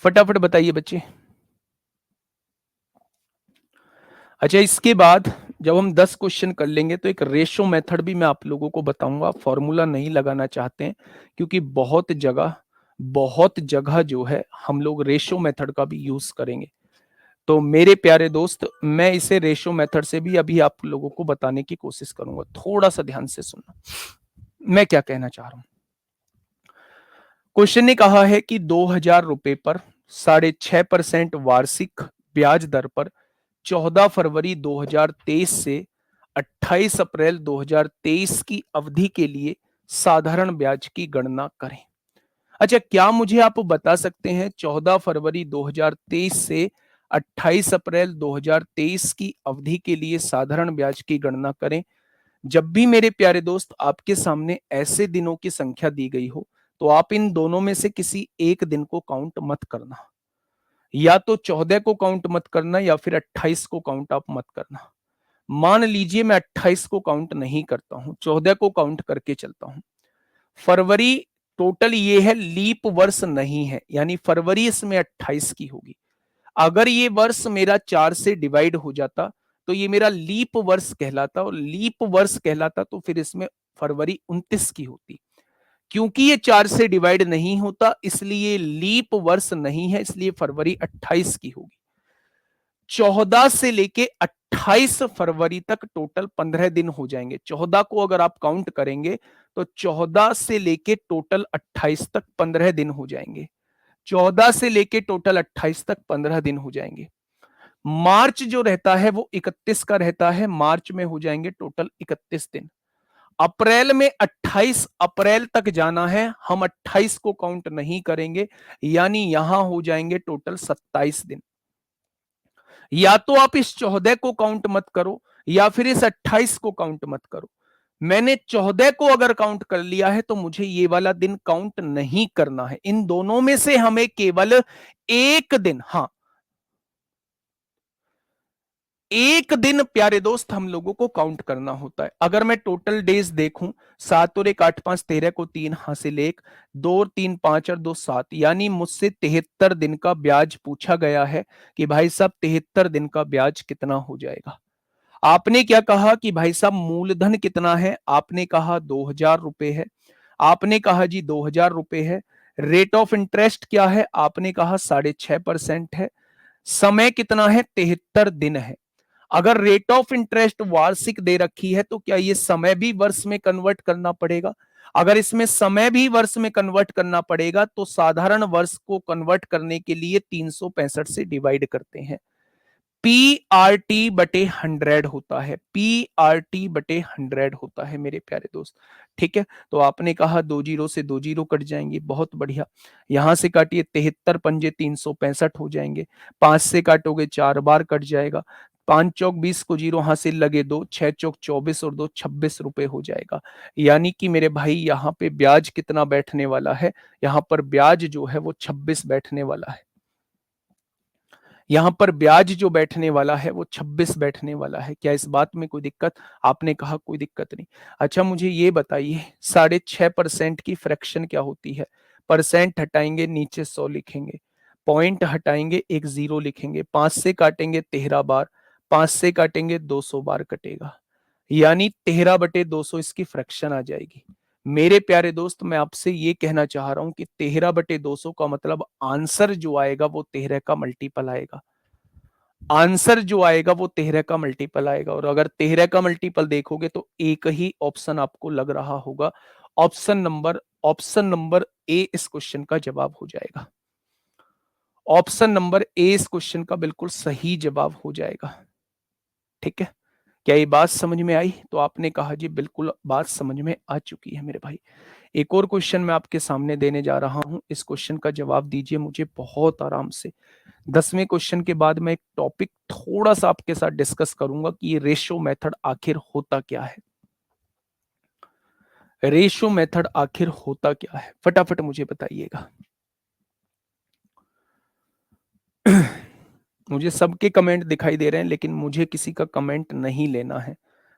फटाफट बताइए बच्चे। अच्छा, इसके बाद जब हम 10 क्वेश्चन कर लेंगे तो एक रेशो मेथड भी मैं आप लोगों को बताऊंगा। फॉर्मूला नहीं लगाना चाहते हैं क्योंकि बहुत जगह जो है हम लोग रेशो मेथड का भी यूज करेंगे। तो मेरे प्यारे दोस्त, मैं इसे रेशो मेथड से भी अभी आप लोगों को बताने की कोशिश करूंगा। थोड़ा सा ध्यान से सुनना मैं क्या कहना चाह रहा हूं। क्वेश्चन ने कहा है कि 2,000 रुपए पर 6.5% वार्षिक ब्याज दर पर 14 फरवरी 2023 से 28 अप्रैल 2023 की अवधि के लिए साधारण ब्याज की गणना करें। अच्छा, क्या मुझे आप बता सकते हैं 14 फरवरी 2023 से 28 अप्रैल 2023 की अवधि के लिए साधारण ब्याज की गणना करें? जब भी मेरे प्यारे दोस्त आपके सामने ऐसे दिनों की संख्या दी गई हो, तो आप इन दोनों में से किसी एक दिन को काउंट मत करना। या तो 14 को काउंट मत करना या फिर 28 को काउंट आप मत करना। मान लीजिए मैं 28 को काउंट नहीं करता हूं, 14 को काउंट करके चलता हूं। फरवरी टोटल ये है, लीप वर्ष नहीं है, यानी फरवरी इसमें 28 की होगी। अगर ये वर्ष मेरा 4 से डिवाइड हो जाता तो ये मेरा लीप वर्ष कहलाता, और लीप वर्ष कहलाता तो फिर इसमें फरवरी 29 की होती। क्योंकि ये 4 से डिवाइड नहीं होता इसलिए लीप वर्ष नहीं है, इसलिए फरवरी 28 की होगी। 14 से लेके 28 फरवरी तक टोटल 15 दिन हो जाएंगे। 14 को अगर आप काउंट करेंगे तो 14 से लेके टोटल 28 तक 15 दिन हो जाएंगे। 14 से लेके टोटल 28 तक 15 दिन हो जाएंगे। मार्च जो रहता है वो 31 का रहता है, मार्च में हो जाएंगे टोटल 31 दिन। अप्रैल में 28 अप्रैल तक जाना है, हम 28 को काउंट नहीं करेंगे, यानी यहां हो जाएंगे टोटल 27 दिन। या तो आप इस 14 को काउंट मत करो या फिर इस 28 को काउंट मत करो। मैंने 14 को अगर काउंट कर लिया है तो मुझे ये वाला दिन काउंट नहीं करना है। इन दोनों में से हमें केवल एक दिन, हां, एक दिन प्यारे दोस्त हम लोगों को काउंट करना होता है। अगर मैं टोटल डेज देखूं, 7 और 1 8 5 13 को 3 हासिल 1, 2 और 3 5 और 2 7, यानी मुझसे 73 दिन का ब्याज पूछा गया है कि भाई साहब 73 दिन का ब्याज कितना हो जाएगा। आपने क्या कहा कि भाई साहब मूलधन कितना है, आपने कहा 2000 रुपए है। आपने कहा जी 2000 रुपए है। रेट ऑफ इंटरेस्ट क्या है, आपने कहा 6.5% है। समय कितना है, 73 दिन है। अगर रेट ऑफ इंटरेस्ट वार्षिक दे रखी है तो क्या ये समय भी वर्ष में कन्वर्ट करना पड़ेगा? अगर इसमें समय भी वर्ष में कन्वर्ट करना पड़ेगा तो साधारण वर्ष को कन्वर्ट करने के लिए 365 से डिवाइड करते हैं। PRT बटे 100 होता है, PRT बटे 100 होता है मेरे प्यारे दोस्त। ठीक है, तो आपने कहा 2 जीरो से 2 जीरो कट जाएंगे, बहुत बढ़िया। यहां से काटिए, 73 पंजे 365 हो जाएंगे। 5 से काटोगे 4 बार कट जाएगा। 5 चौक 20 को जीरो हासिल लगे 2, 6 चौक 24 और 2 26 रुपए हो जाएगा। यानी कि मेरे भाई यहाँ पे ब्याज कितना बैठने वाला है, यहाँ पर ब्याज जो है वो 26 बैठने वाला है। यहां पर ब्याज जो बैठने वाला है वो 26 बैठने वाला है। क्या इस बात में कोई दिक्कत? आपने कहा कोई दिक्कत नहीं। अच्छा मुझे ये बताइए, 6.5% की फ्रैक्शन क्या होती है? परसेंट हटाएंगे, नीचे 100 लिखेंगे। पॉइंट हटाएंगे, एक जीरो लिखेंगे। 5 से काटेंगे 13 बार, 5 से काटेंगे 200 बार कटेगा। यानी 13/200 इसकी फ्रैक्शन आ जाएगी। मेरे प्यारे दोस्त, मैं आपसे ये कहना चाह रहा हूं कि 13/200 का मतलब आंसर जो आएगा वो 13 का मल्टीपल आएगा। आंसर जो आएगा वो 13 का मल्टीपल आएगा। और अगर 13 का मल्टीपल देखोगे तो एक ही ऑप्शन आपको लग रहा होगा, ऑप्शन नंबर ए इस क्वेश्चन का जवाब हो जाएगा। ऑप्शन नंबर ए इस क्वेश्चन का बिल्कुल सही जवाब हो जाएगा। ठीक है, क्या ये बात समझ में आई? तो आपने कहा जी बिल्कुल बात समझ में आ चुकी है मेरे भाई। एक और क्वेश्चन मैं आपके सामने देने जा रहा हूं, इस क्वेश्चन का जवाब दीजिए मुझे बहुत आराम से। 10वें क्वेश्चन के बाद मैं एक टॉपिक थोड़ा सा आपके साथ डिस्कस करूंगा कि ये रेशो मेथड आखिर होता क्या है। रेशो मेथड आखिर होता क्या है, फटाफट मुझे बताइएगा। मुझे सबके कमेंट दिखाई दे रहे हैं लेकिन मुझे किसी का कमेंट नहीं लेना है।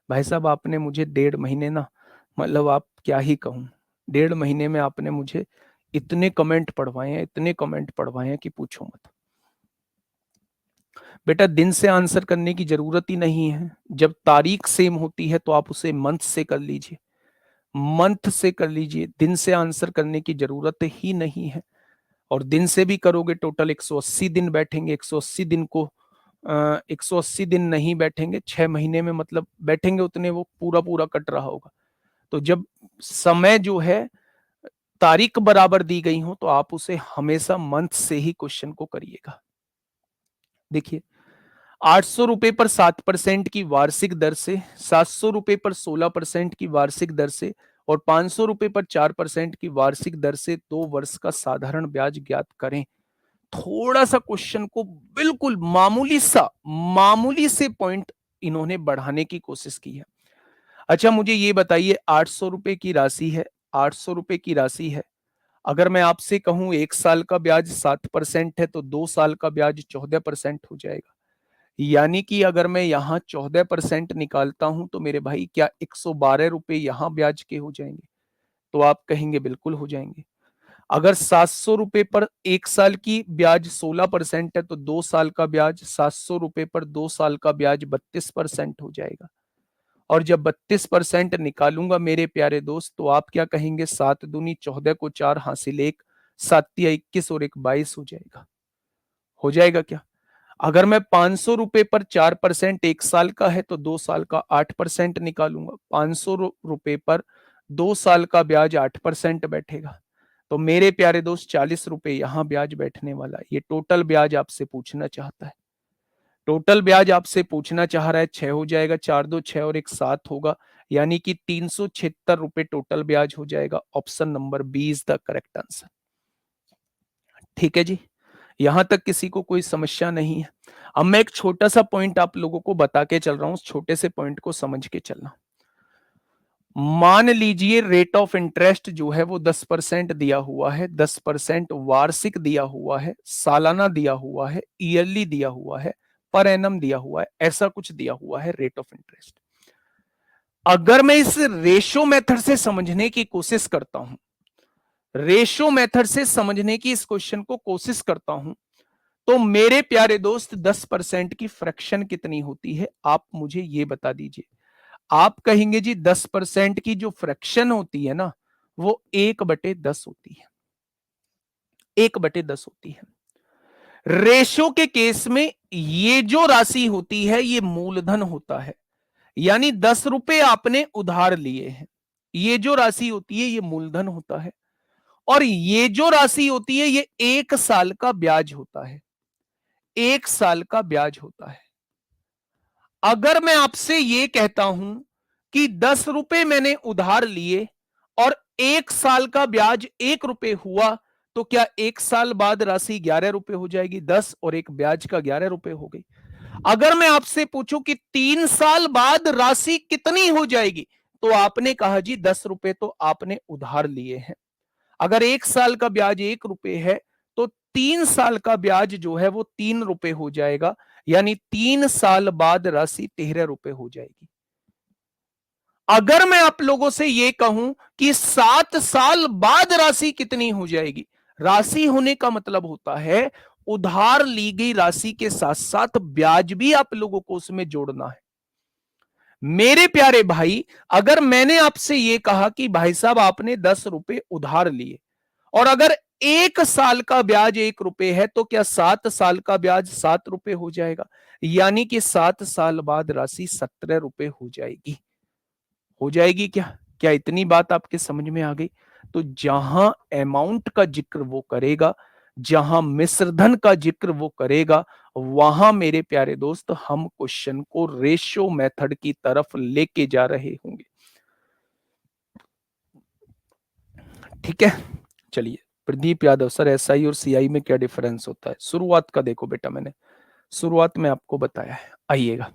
भाई साहब आपने मुझे 1.5 महीने ना, मतलब आप क्या ही कहूँ, 1.5 महीने में आपने मुझे इतने कमेंट पढ़वाए हैं, इतने कमेंट पढ़वाए हैं कि पूछो मत। बेटा दिन से आंसर करने की जरूरत ही नहीं है। जब तारीख सेम होती है तो आप उसे मंथ से कर लीजिए, मंथ से कर लीजिए, दिन से आंसर करने की जरूरत ही नहीं है। और दिन से भी करोगे टोटल 180 दिन बैठेंगे। 180 दिन को 180 दिन नहीं बैठेंगे, 6 महीने में मतलब बैठेंगे उतने, वो पूरा पूरा कट रहा होगा। तो जब समय जो है तारीख बराबर दी गई हो तो आप उसे हमेशा मंथ से ही क्वेश्चन को करिएगा। देखिए, 800 रुपए पर 7% की वार्षिक दर से, 700 रुपए पर 16% की वार्षिक दर से और 500 रुपए पर 4% की वार्षिक दर से 2 वर्ष का साधारण ब्याज ज्ञात करें। थोड़ा सा क्वेश्चन को बिल्कुल मामूली से पॉइंट इन्होंने बढ़ाने की कोशिश की है। अच्छा मुझे ये बताइए, 800 रुपए की राशि है, 800 रुपए की राशि है। अगर मैं आपसे कहूं 1 साल का ब्याज 7% है तो 2 साल का ब्याज 14% हो जाएगा। यानी कि अगर मैं यहाँ 14% निकालता हूं तो मेरे भाई क्या 112 रुपए यहाँ ब्याज के हो जाएंगे? तो आप कहेंगे बिल्कुल हो जाएंगे। अगर 700 रुपए पर 1 साल की ब्याज 16% है तो 2 साल का ब्याज 700 रुपए पर 2 साल का ब्याज 32% हो जाएगा। और जब 32% निकालूंगा मेरे प्यारे दोस्त तो आप क्या कहेंगे, 7 दूनी 14 को 4 हासिल 1, 7 या 21 और 1 22 हो जाएगा। हो जाएगा क्या? अगर मैं 500 रुपए पर 4% 1 साल का है तो 2 साल का 8% निकालूंगा। 500 रुपए पर 2 साल का ब्याज 8% बैठेगा। तो मेरे प्यारे दोस्त 40 रुपए यहाँ ब्याज बैठने वाला है। ये टोटल ब्याज आपसे पूछना चाहता है। टोटल ब्याज आपसे पूछना चाह रहा है, 6 हो जाएगा, 4 2 6 और 1 7 होगा। यानी कि 376 रुपए टोटल ब्याज हो जाएगा। Option number B is the correct answer. ठीक है जी, यहां तक किसी को कोई समस्या नहीं है। अब मैं एक छोटा सा पॉइंट आप लोगों को बता के चल रहा हूं, उस छोटे से पॉइंट को समझ के चलना। मान लीजिए रेट ऑफ इंटरेस्ट जो है वो 10% दिया हुआ है, 10% वार्षिक दिया हुआ है, सालाना दिया हुआ है, ईयरली दिया हुआ है, पर एनम दिया हुआ है, ऐसा कुछ दिया हुआ है रेट ऑफ इंटरेस्ट। अगर मैं इस रेशो मेथड से समझने की कोशिश करता हूं, रेशो मेथड से समझने की इस क्वेश्चन को कोशिश करता हूं, तो मेरे प्यारे दोस्त 10% की फ्रैक्शन कितनी होती है, आप मुझे ये बता दीजिए। आप कहेंगे जी 10% की जो फ्रैक्शन होती है ना, वो 1/10 होती है, 1/10 होती है। रेशो के केस में ये जो राशि होती है ये मूलधन होता है, यानी 10 रुपए आपने उधार लिए हैं, ये जो राशि होती है ये मूलधन होता है, और ये जो राशि होती है ये 1 साल का ब्याज होता है, 1 साल का ब्याज होता है। अगर मैं आपसे ये कहता हूं कि 10 रुपए मैंने उधार लिए और 1 साल का ब्याज 1 रुपए हुआ, तो क्या 1 साल बाद राशि 11 रुपए हो जाएगी? 10 और एक ब्याज का 11 रुपए हो गई। अगर मैं आपसे पूछूं कि 3 साल बाद राशि कितनी हो जाएगी, तो आपने कहा जी 10 रुपए तो आपने उधार लिए हैं। अगर 1 साल का ब्याज 1 रुपए है, तो 3 साल का ब्याज जो है वो 3 रुपए हो जाएगा, यानी 3 साल बाद राशि 13 रुपए हो जाएगी। अगर मैं आप लोगों से यह कहूं कि 7 साल बाद राशि कितनी हो जाएगी, राशि होने का मतलब होता है उधार ली गई राशि के साथ साथ ब्याज भी आप लोगों को उसमें जोड़ना है। मेरे प्यारे भाई, अगर मैंने आपसे यह कहा कि भाई साहब आपने 10 रुपए उधार लिए और अगर 1 साल का ब्याज 1 रुपए है, तो क्या 7 साल का ब्याज 7 रुपए हो जाएगा, यानी कि 7 साल बाद राशि 17 रुपए हो जाएगी। हो जाएगी क्या? क्या इतनी बात आपके समझ में आ गई? तो जहां अमाउंट का जिक्र वो करेगा, जहां मिश्रधन का जिक्र वो करेगा, वहां मेरे प्यारे दोस्त हम क्वेश्चन को रेशियो मेथड की तरफ लेके जा रहे होंगे। ठीक है, चलिए। प्रदीप यादव सर, एसआई और सीआई में क्या डिफरेंस होता है? शुरुआत का देखो बेटा, मैंने शुरुआत में आपको बताया है, आइएगा।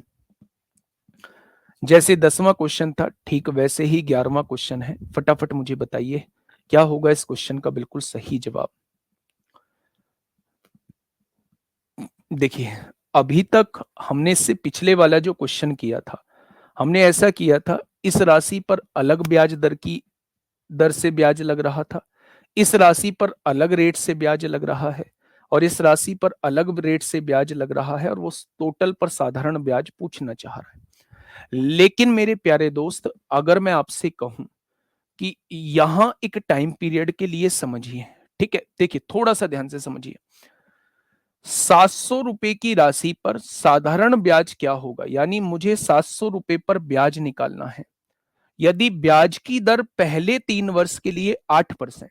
जैसे 10वां क्वेश्चन था ठीक वैसे ही 11वां क्वेश्चन है। फटाफट मुझे बताइए क्या होगा इस क्वेश्चन का बिल्कुल सही जवाब। देखिए, अभी तक हमने इससे पिछले वाला जो क्वेश्चन किया था, हमने ऐसा किया था, इस राशि पर अलग ब्याज दर की दर से ब्याज लग रहा था, इस राशि पर अलग रेट से ब्याज लग रहा है, और इस राशि पर अलग रेट से ब्याज लग रहा है, और वो टोटल पर साधारण ब्याज पूछना चाह रहा है। लेकिन मेरे प्यारे दोस्त, अगर मैं आपसे कहूं कि यहां एक टाइम पीरियड के लिए समझिए, ठीक है, देखिए थोड़ा सा ध्यान से समझिए। 700 रुपए की राशि पर साधारण ब्याज क्या होगा, यानी मुझे 700 रुपए पर ब्याज निकालना है। यदि ब्याज की दर पहले 3 वर्ष के लिए 8%,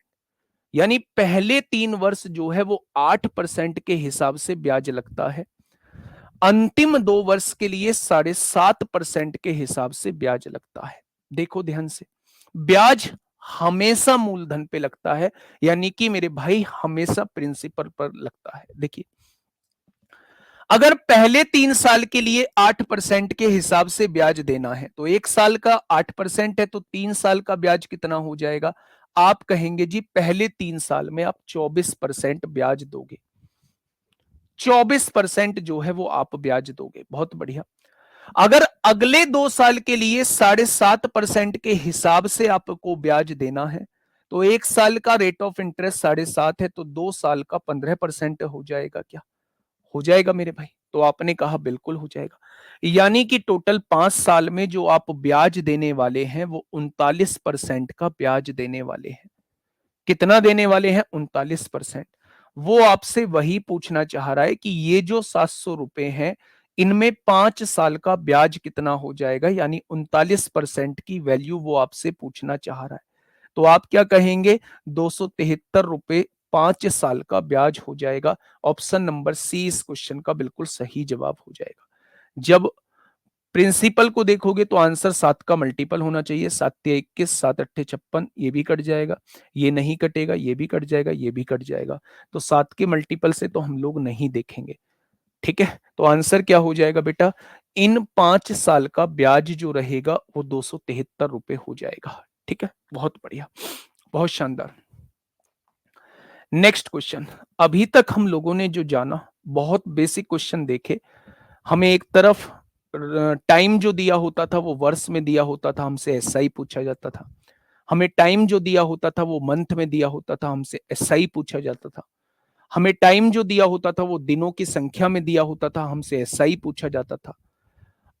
यानी पहले 3 वर्ष जो है वो 8% के हिसाब से ब्याज लगता है, अंतिम 2 वर्ष के लिए 7.5% के हिसाब से ब्याज लगता है। देखो ध्यान से, ब्याज हमेशा मूलधन पे लगता है, यानी कि मेरे भाई हमेशा प्रिंसिपल पर लगता है। देखिए, अगर पहले 3 साल के लिए 8% के हिसाब से ब्याज देना है, तो 1 साल का 8% है, तो 3 साल का ब्याज कितना हो जाएगा? आप कहेंगे जी पहले 3 साल में आप 24% ब्याज दोगे, 24% जो है वो आप ब्याज दोगे। बहुत बढ़िया। अगर अगले 2 साल के लिए 7.5% के हिसाब से आपको ब्याज देना है, तो 1 साल का रेट ऑफ इंटरेस्ट 7.5 है, तो 2 साल का 15% हो जाएगा। क्या हो जाएगा मेरे भाई? तो आपने कहा बिल्कुल हो जाएगा, यानी कि टोटल 5 साल में जो आप ब्याज देने वाले हैं वो 39% का ब्याज देने वाले हैं। कितना देने वाले हैं? 39%। वो आपसे वही पूछना चाह रहा है कि ये जो 700 रुपए हैं, इनमें 5 साल का ब्याज कितना हो जाएगा, यानी 39% की वैल्यू वो आपसे पूछना चाह रहा है। तो आप क्या कहेंगे? 273 रुपए 5 साल का ब्याज हो जाएगा। ऑप्शन नंबर सी इस क्वेश्चन का बिल्कुल सही जवाब हो जाएगा। जब प्रिंसिपल को देखोगे तो आंसर 7 का मल्टीपल होना चाहिए, 7×3 = 21, 7×8 = 56, ये भी कट जाएगा, ये नहीं कटेगा, ये भी कट जाएगा, ये भी कट जाएगा। तो 7 के मल्टीपल से तो हम लोग नहीं देखेंगे। ठीक है, तो आंसर क्या हो जाएगा बेटा? इन 5 साल का ब्याज जो रहेगा वो 273 रुपए हो जाएगा। ठीक है, बहुत बढ़िया, बहुत शानदार। Next question. अभी तक हम लोगों ने जो जाना, बहुत बेसिक क्वेश्चन देखे। हमें एक तरफ टाइम जो दिया होता था वो वर्ष में दिया होता था, हमसे एसआई पूछा जाता था। हमें टाइम जो दिया होता था वो मंथ में दिया होता था, हमसे एसआई पूछा जाता था। हमें टाइम जो दिया होता था वो दिनों की संख्या में दिया होता था, हमसे एसआई पूछा जाता था।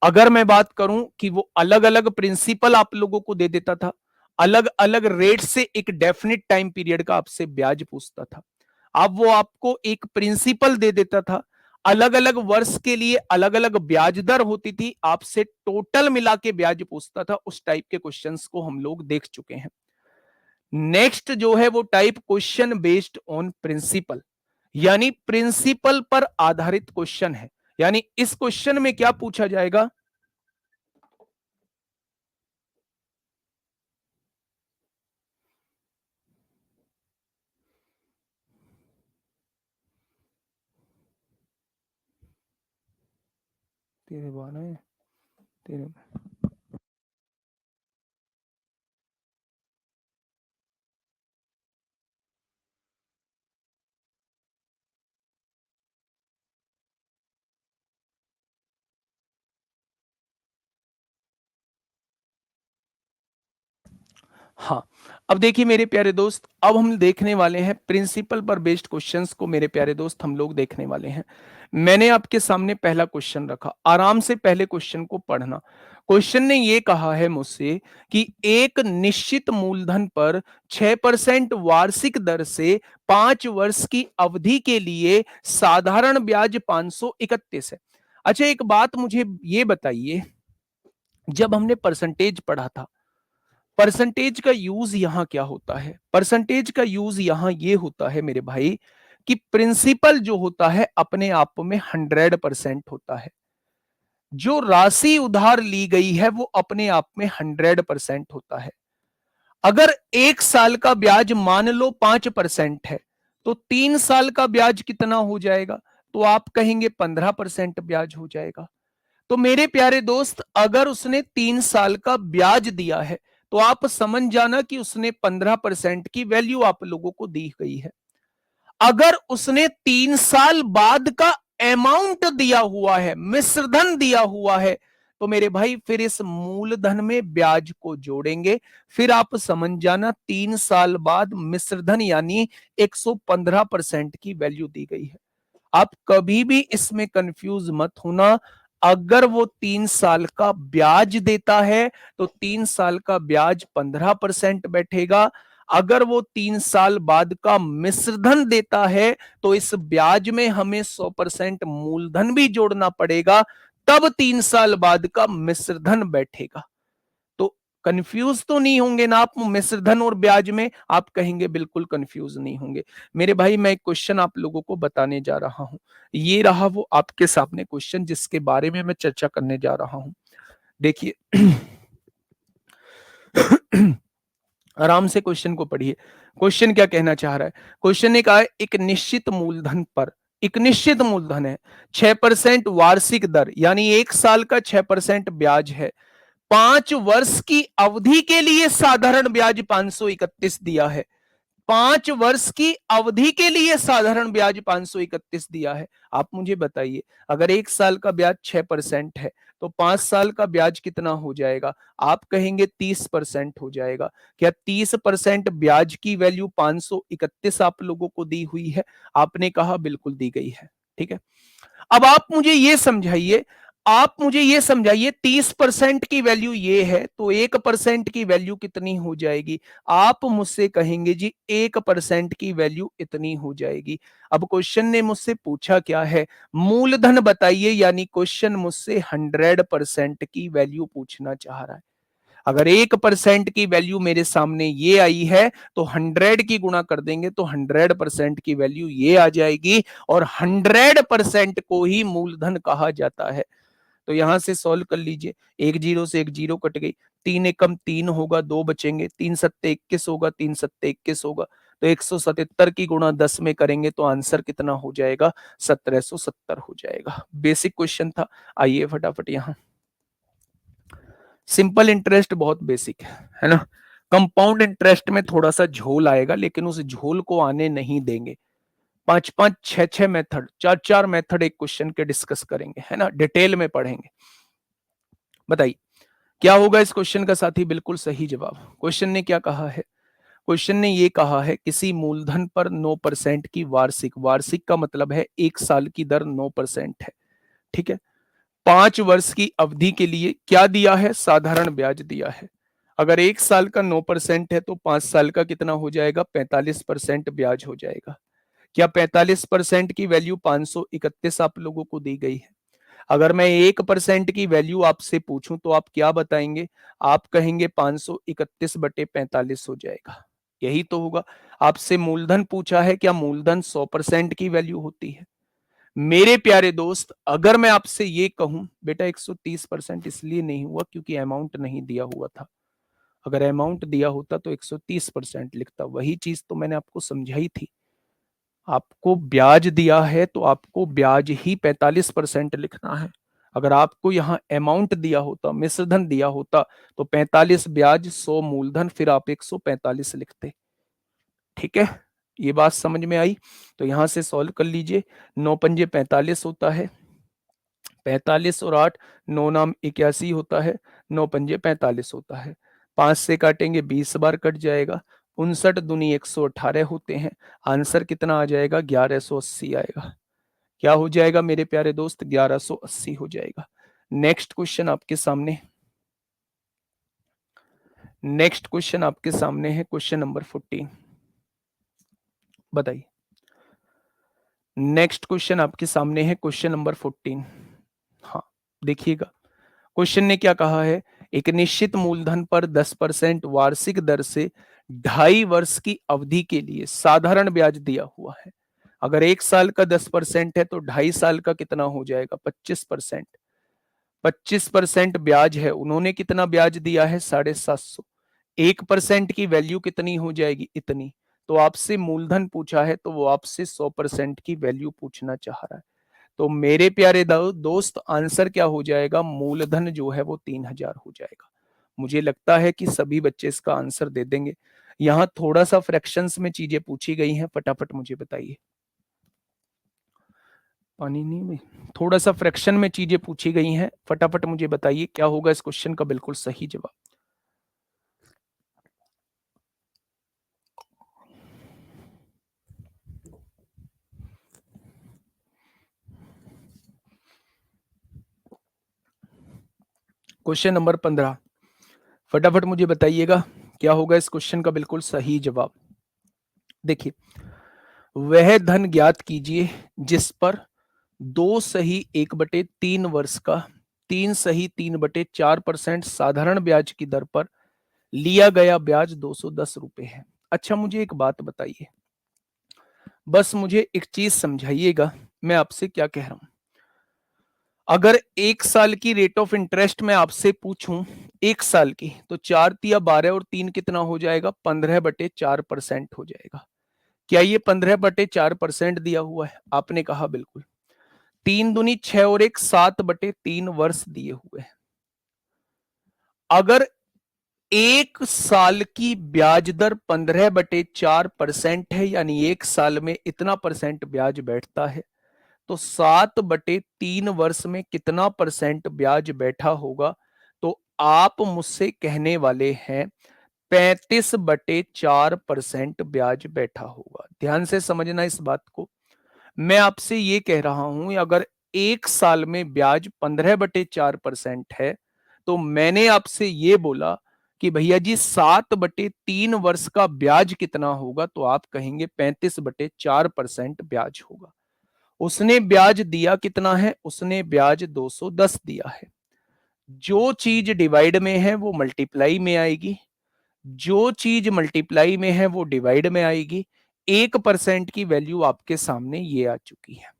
अगर मैं बात करूं कि वो अलग अलग प्रिंसिपल आप लोगों को दे देता था, अलग अलग रेट से एक डेफिनेट टाइम पीरियड का आपसे ब्याज पूछता था। अब वो आपको एक प्रिंसिपल दे देता था, अलग अलग वर्ष के लिए अलग अलग ब्याज दर होती थी, आपसे टोटल मिला के ब्याज पूछता था। उस टाइप के क्वेश्चंस को हम लोग देख चुके हैं। नेक्स्ट जो है वो type question based on principal, यानी प्रिंसिपल पर आधारित क्वेश्चन है। यानी इस क्वेश्चन में क्या पूछा जाएगा, तेरे बाल है तेरे। हाँ, अब देखिए मेरे प्यारे दोस्त, अब हम देखने वाले हैं प्रिंसिपल पर बेस्ड क्वेश्चंस को। मेरे प्यारे दोस्त, हम लोग देखने वाले हैं। मैंने आपके सामने पहला क्वेश्चन रखा, आराम से पहले क्वेश्चन को पढ़ना। क्वेश्चन ने ये कहा है मुझसे कि एक निश्चित मूलधन पर 6% वार्षिक दर से 5 वर्ष की अवधि के लिए साधारण ब्याज 531 है। अच्छा, एक बात मुझे ये बताइए, जब हमने परसेंटेज पढ़ा था, परसेंटेज का यूज यहां क्या होता है? परसेंटेज का यूज यहां ये होता है मेरे भाई कि प्रिंसिपल जो होता है अपने आप में 100% होता है, जो राशि उधार ली गई है वो अपने आप में 100% होता है। अगर 1 साल का ब्याज मान लो 5% है, तो 3 साल का ब्याज कितना हो जाएगा? तो आप कहेंगे 15% ब्याज हो जाएगा। तो मेरे प्यारे दोस्त, अगर उसने 3 साल का ब्याज दिया है, तो आप समझ जाना कि उसने 15% की वैल्यू आप लोगों को दी गई है। अगर उसने 3 साल बाद का अमाउंट दिया हुआ है, मिश्रधन दिया हुआ है, तो मेरे भाई फिर इस मूलधन में ब्याज को जोड़ेंगे। फिर आप समझ जाना 3 साल बाद मिश्रधन यानी 115% की वैल्यू दी गई है। आप कभी भी इसमें कंफ्यूज मत होना। अगर वो 3 साल का ब्याज देता है तो 3 साल का ब्याज 15% बैठेगा। अगर वो 3 साल बाद का मिश्रधन देता है तो इस ब्याज में हमें 100% मूलधन भी जोड़ना पड़ेगा, तब 3 साल बाद का मिश्रधन बैठेगा। तो कंफ्यूज तो नहीं होंगे ना आप मिश्रधन और ब्याज में? आप कहेंगे बिल्कुल कंफ्यूज नहीं होंगे। मेरे भाई, मैं एक क्वेश्चन आप लोगों को बताने जा रहा हूं। ये रहा वो आपके सामने क्वेश्चन जिसके बारे में मैं चर्चा करने जा रहा हूं। देखिए आराम से क्वेश्चन को पढ़िए। क्वेश्चन क्या कहना चाह रहा है? क्वेश्चन ने कहा है एक निश्चित मूलधन पर, एक निश्चित मूलधन है, 6% वार्षिक दर यानी 1 साल का 6% ब्याज है, 5 वर्ष की अवधि के लिए साधारण ब्याज 531 दिया है। 5 वर्ष की अवधि के लिए साधारण ब्याज 531 दिया है। आप मुझे बताइए, अगर 1 साल का ब्याज 6% है तो 5 साल का ब्याज कितना हो जाएगा? आप कहेंगे 30% हो जाएगा। क्या 30% ब्याज की वैल्यू 531 आप लोगों को दी हुई है? आपने कहा बिल्कुल दी गई है। ठीक है, अब आप मुझे ये समझाइए 30% की वैल्यू ये है तो 1% की वैल्यू कितनी हो जाएगी? आप मुझसे कहेंगे जी 1% की वैल्यू इतनी हो जाएगी। अब क्वेश्चन ने मुझसे पूछा क्या है? मूलधन बताइए, यानी क्वेश्चन मुझसे 100% की वैल्यू पूछना चाह रहा है। अगर 1% की वैल्यू मेरे सामने ये आई है तो 100 की गुणा कर देंगे तो 100% की वैल्यू ये आ जाएगी, और 100% को ही मूलधन कहा जाता है। तो यहां से सॉल्व कर लीजिए, एक जीरो से एक जीरो कट गई, 3 एकम 3 होगा, 2 बचेंगे, 3 सत्ते 21 होगा, 3 सत्ते 21 होगा, तो 177 की गुणा 10 में करेंगे तो आंसर कितना हो जाएगा, 1770 हो जाएगा। बेसिक क्वेश्चन था। आइए फटाफट यहाँ, सिंपल इंटरेस्ट बहुत बेसिक है ना। कंपाउंड इंटरेस्ट में थोड़ा सा झोल आएगा, लेकिन उस झोल को आने नहीं देंगे। 5-5, 6-6 मेथड, 4-4 मेथड एक क्वेश्चन के डिस्कस करेंगे, है ना, डिटेल में पढ़ेंगे। बताइए क्या होगा इस क्वेश्चन का साथी? बिल्कुल सही जवाब। क्वेश्चन ने क्या कहा है? क्वेश्चन ने ये कहा है किसी मूलधन पर 9% की वार्षिक, वार्षिक का मतलब है एक साल की दर 9% है, ठीक है, 5 वर्ष की अवधि के लिए क्या दिया है? साधारण ब्याज दिया है। अगर एक साल का 9% है तो 5 साल का कितना हो जाएगा? 45% ब्याज हो जाएगा। क्या 45% की वैल्यू 531 आप लोगों को दी गई है? अगर मैं 1% की वैल्यू आपसे पूछूं तो आप क्या बताएंगे? आप कहेंगे 531/45 हो जाएगा। यही तो होगा। आपसे मूलधन पूछा है, क्या मूलधन 100% की वैल्यू होती है? मेरे प्यारे दोस्त, अगर मैं आपसे ये कहूं बेटा 130% इसलिए नहीं हुआ क्योंकि अमाउंट नहीं दिया हुआ था। अगर अमाउंट दिया होता तो 130% लिखता। वही चीज तो मैंने आपको समझाई थी। आपको ब्याज दिया है तो आपको ब्याज ही 45% लिखना है। अगर आपको यहाँ अमाउंट दिया होता, मिश्रधन दिया होता, तो 45 ब्याज 100 मूलधन, फिर आप 145 लिखते। ठीक है, ये बात समझ में आई? तो यहां से सॉल्व कर लीजिए। 9×5 45 होता है, 45 और 8, 9 नाम 81 होता है, 9×5 45 होता है। 5 से काटेंगे 20 बार कट जाएगा। 59 दूनी 118 होते हैं। आंसर कितना आ जाएगा? 1180 आएगा। क्या हो जाएगा मेरे प्यारे दोस्त? 1180 हो जाएगा। नेक्स्ट क्वेश्चन आपके सामने, नेक्स्ट क्वेश्चन आपके सामने है क्वेश्चन नंबर 14। बताइए, नेक्स्ट क्वेश्चन आपके सामने है क्वेश्चन नंबर 14। हाँ, देखिएगा क्वेश्चन ने क्या कहा है? एक निश्चित मूलधन पर 10% वार्षिक दर से 2.5 वर्ष की अवधि के लिए साधारण ब्याज दिया हुआ है। अगर एक साल का 10% है तो 2.5 साल का कितना हो जाएगा? 25%। 25% ब्याज है। उन्होंने कितना ब्याज दिया है? 750। 1% की वैल्यू कितनी हो जाएगी? इतनी। तो आपसे मूलधन पूछा है तो वो आपसे 100% की वैल्यू पूछना चाह रहा है। तो मेरे प्यारे दोस्त, आंसर क्या हो जाएगा? मूलधन जो है वो 3000 हो जाएगा। मुझे लगता है कि सभी बच्चे इसका आंसर दे देंगे। यहाँ थोड़ा सा फ्रैक्शंस में चीजें पूछी गई हैं, फटाफट मुझे बताइए। पानी नहीं में थोड़ा सा फ्रैक्शन में चीजें पूछी गई हैं, फटाफट मुझे बताइए क्या होगा इस क्वेश्चन का बिल्कुल सही जवाब। क्वेश्चन नंबर 15, फटाफट मुझे बताइएगा क्या होगा इस क्वेश्चन का बिल्कुल सही जवाब। देखिए, वह धन ज्ञात कीजिए जिस पर 2 सही 1/3 वर्ष का 3 सही 3/4% साधारण ब्याज की दर पर लिया गया ब्याज 210 रुपए है। अच्छा, मुझे एक बात बताइए, बस मुझे एक चीज समझाइएगा, मैं आपसे क्या कह रहा हूं। अगर एक साल की रेट ऑफ इंटरेस्ट में आपसे पूछूं, एक साल की, तो 4×3 = 12 और 3 कितना हो जाएगा? 15/4% हो जाएगा। क्या ये 15/4% दिया हुआ है? आपने कहा बिल्कुल। 3×2 = 6 और 1 7/3 वर्ष दिए हुए हैं। अगर एक साल की ब्याज दर 15/4% है, यानी एक साल में इतना परसेंट ब्याज बैठता है, तो 7/3 वर्ष में कितना परसेंट ब्याज बैठा होगा? तो आप मुझसे कहने वाले हैं 35/4% ब्याज बैठा होगा। ध्यान से समझना इस बात को। मैं आपसे ये कह रहा हूं, अगर एक साल में ब्याज 15/4% है, तो मैंने आपसे ये बोला कि भैया जी 7/3 वर्ष का ब्याज कितना होगा? तो आप कहेंगे 35/4% ब्याज होगा। उसने ब्याज दिया कितना है? उसने ब्याज 210 दिया है। जो चीज डिवाइड में है वो मल्टीप्लाई में आएगी, जो चीज मल्टीप्लाई में है वो डिवाइड में आएगी। 1% की वैल्यू आपके सामने ये आ चुकी है।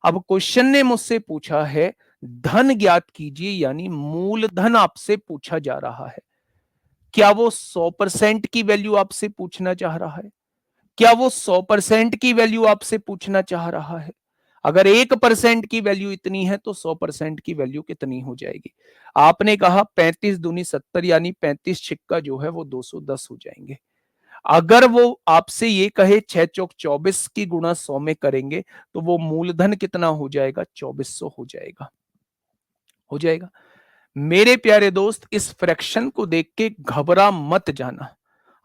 अब क्वेश्चन ने मुझसे पूछा है धन ज्ञात कीजिए, यानी मूलधन आपसे पूछा जा रहा है। क्या वो 100% की वैल्यू आपसे पूछना चाह रहा है, क्या वो 100% की वैल्यू आपसे पूछना चाह रहा है? अगर 1% की वैल्यू इतनी है तो 100% की वैल्यू कितनी हो जाएगी? आपने कहा 35 दूनी 70 यानी 35 छिक्का जो है वो 210 हो जाएंगे। अगर वो आपसे ये कहे 6 चौक 24 की गुणा 100 में करेंगे तो वो मूलधन कितना हो जाएगा? 2400 हो जाएगा। हो जाएगा। मेरे प्यारे दोस्त, इस फ्रैक्शन को देख के घबरा मत जाना।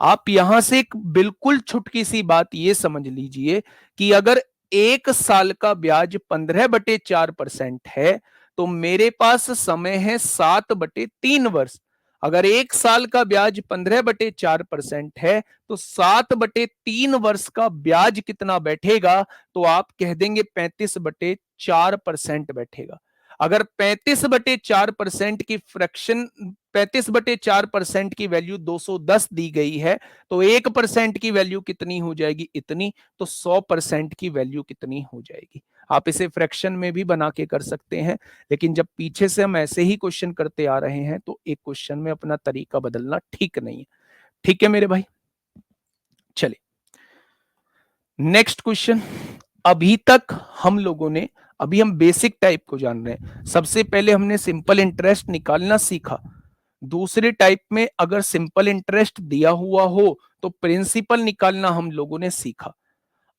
आप यहां से एक बिल्कुल छुटकी सी बात ये समझ लीजिए कि अगर 1 साल का ब्याज 15/4% है तो मेरे पास समय है 7/3 वर्ष। अगर 1 साल का ब्याज 15/4% है तो 7/3 वर्ष का ब्याज कितना बैठेगा? तो आप कह देंगे 35/4% बैठेगा। अगर 35/4% की फ्रैक्शन 35/4% की वैल्यू 210 दी गई है तो 1% की वैल्यू कितनी हो जाएगी? इतनी। तो 100% की वैल्यू कितनी हो जाएगी? आप इसे फ्रैक्शन में भी बना के कर सकते हैं, लेकिन जब पीछे से हम ऐसे ही क्वेश्चन करते आ रहे हैं तो एक क्वेश्चन में अपना तरीका बदलना ठीक नहीं है। ठीक है मेरे भाई, चलिए नेक्स्ट क्वेश्चन। अभी तक हम लोगों ने अभी हम बेसिक टाइप को जान रहे हैं। सबसे पहले हमने सिंपल इंटरेस्ट निकालना सीखा। दूसरे टाइप में अगर सिंपल इंटरेस्ट दिया हुआ हो तो प्रिंसिपल निकालना हम लोगों ने सीखा।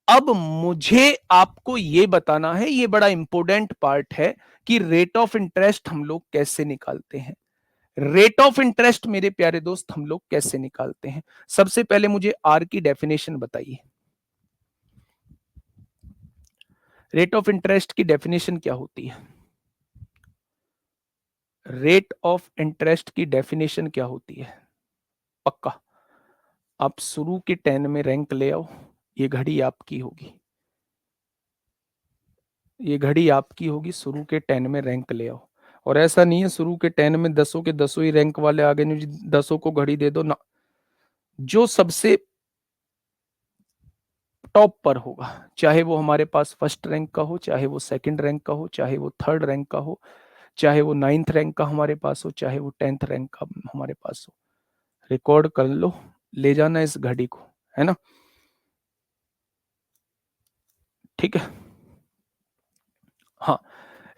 अब मुझे आपको यह बताना है, यह बड़ा इंपॉर्टेंट पार्ट है कि रेट ऑफ इंटरेस्ट हम लोग कैसे निकालते हैं। रेट ऑफ इंटरेस्ट मेरे प्यारे दोस्त हम लोग कैसे निकालते हैं? सबसे पहले मुझे आर की डेफिनेशन बताइए। रेट ऑफ इंटरेस्ट की डेफिनेशन क्या होती है? रेट ऑफ इंटरेस्ट की डेफिनेशन क्या होती है? पक्का आप शुरू के 10 में रैंक ले आओ, ये घड़ी आपकी होगी। ये घड़ी आपकी होगी, शुरू के 10 में रैंक ले आओ। और ऐसा नहीं है शुरू के 10 में 10 के 10 ही रैंक वाले आगे नहीं 10 को घड़ी दे दो ना। जो सबसे टॉप पर होगा, चाहे वो हमारे पास फर्स्ट रैंक का हो, चाहे वो सेकंड रैंक का हो, चाहे वो थर्ड रैंक का हो, चाहे वो 9th रैंक का हमारे पास हो, चाहे वो 10th रैंक का हमारे पास हो, रिकॉर्ड कर लो, ले जाना इस घड़ी को, है ना? ठीक है। हाँ,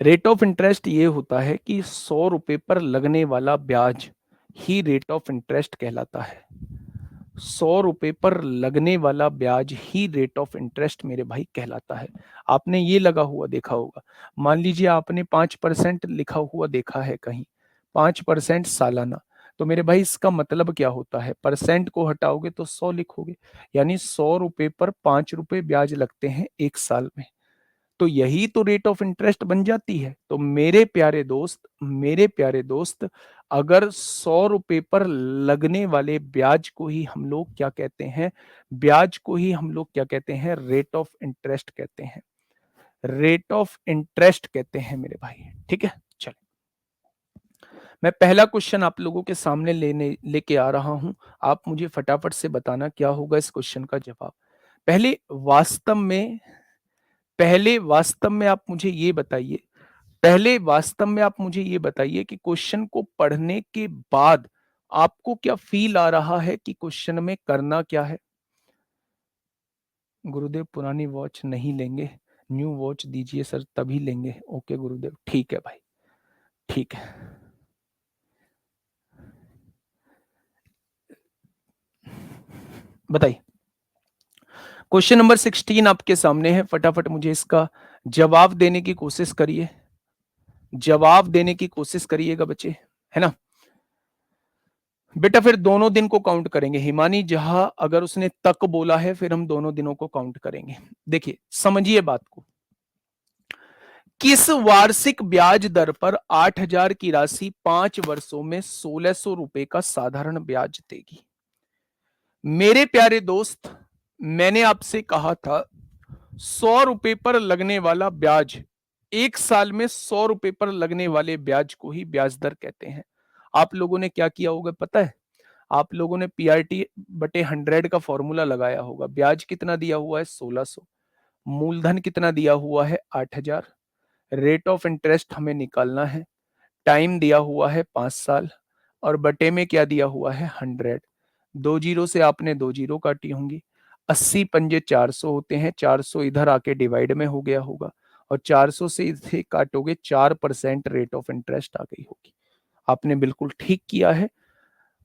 रेट ऑफ इंटरेस्ट ये होता है कि 100 रुपए पर लगने वाला ब्याज ही रेट ऑफ इंटरेस्ट कहलाता है। 100 रुपए पर लगने वाला ब्याज ही रेट ऑफ इंटरेस्ट मेरे भाई कहलाता है। आपने ये लगा हुआ देखा होगा, मान लीजिए आपने 5% लिखा हुआ देखा है कहीं, 5% सालाना। तो मेरे भाई इसका मतलब क्या होता है? परसेंट को हटाओगे तो 100 लिखोगे, यानी 100 रुपए पर 5 रुपए ब्याज लगते हैं 1 साल में। तो यही तो रेट ऑफ इंटरेस्ट बन जाती है। तो मेरे प्यारे दोस्त, अगर 100 रुपए पर लगने वाले ब्याज को ही हम लोग क्या कहते हैं? ब्याज को ही हम लोग क्या कहते हैं? रेट ऑफ इंटरेस्ट कहते हैं। रेट ऑफ इंटरेस्ट कहते हैं मेरे भाई। ठीक है, चलो मैं पहला क्वेश्चन आप लोगों के सामने लेके आ रहा हूं। आप मुझे फटाफट से बताना क्या होगा इस क्वेश्चन का जवाब। पहले वास्तव में पहले वास्तव में आप मुझे ये बताइए पहले वास्तव में आप मुझे ये बताइए कि क्वेश्चन को पढ़ने के बाद आपको क्या फील आ रहा है कि क्वेश्चन में करना क्या है? गुरुदेव पुरानी वॉच नहीं लेंगे, न्यू वॉच दीजिए सर तभी लेंगे। ओके गुरुदेव, ठीक है भाई, ठीक है। बताइए, क्वेश्चन नंबर 16 आपके सामने है, फटाफट मुझे इसका जवाब देने की कोशिश करिए। जवाब देने की कोशिश करिएगा बच्चे, है ना? बेटा फिर दोनों दिन को काउंट करेंगे। हिमानी जहां अगर उसने तक बोला है फिर हम दोनों दिनों को काउंट करेंगे। देखिए समझिए बात को, किस वार्षिक ब्याज दर पर 8,000 की राशि 5 वर्षों में 1,600 रुपए का साधारण ब्याज देगी? मेरे प्यारे दोस्त, मैंने आपसे कहा था 100 रुपए पर लगने वाला ब्याज, 1 साल में 100 रुपए पर लगने वाले ब्याज को ही ब्याज दर कहते हैं। आप लोगों ने क्या किया होगा पता है? आप लोगों ने PRT/100 का फॉर्मूला लगाया होगा। ब्याज कितना दिया हुआ है? 1,600। मूलधन कितना दिया हुआ है? 8,000। रेट ऑफ इंटरेस्ट हमें निकालना है। टाइम दिया हुआ है 5 साल और बटे में क्या दिया हुआ है? 100। 2 जीरो से आपने 2 जीरो काटी होंगी। 80 पंजे 400 होते हैं, 400 इधर आके डिवाइड में हो गया होगा और 400 से इसे काटोगे 4% रेट ऑफ इंटरेस्ट आ गई होगी। आपने बिल्कुल ठीक किया है।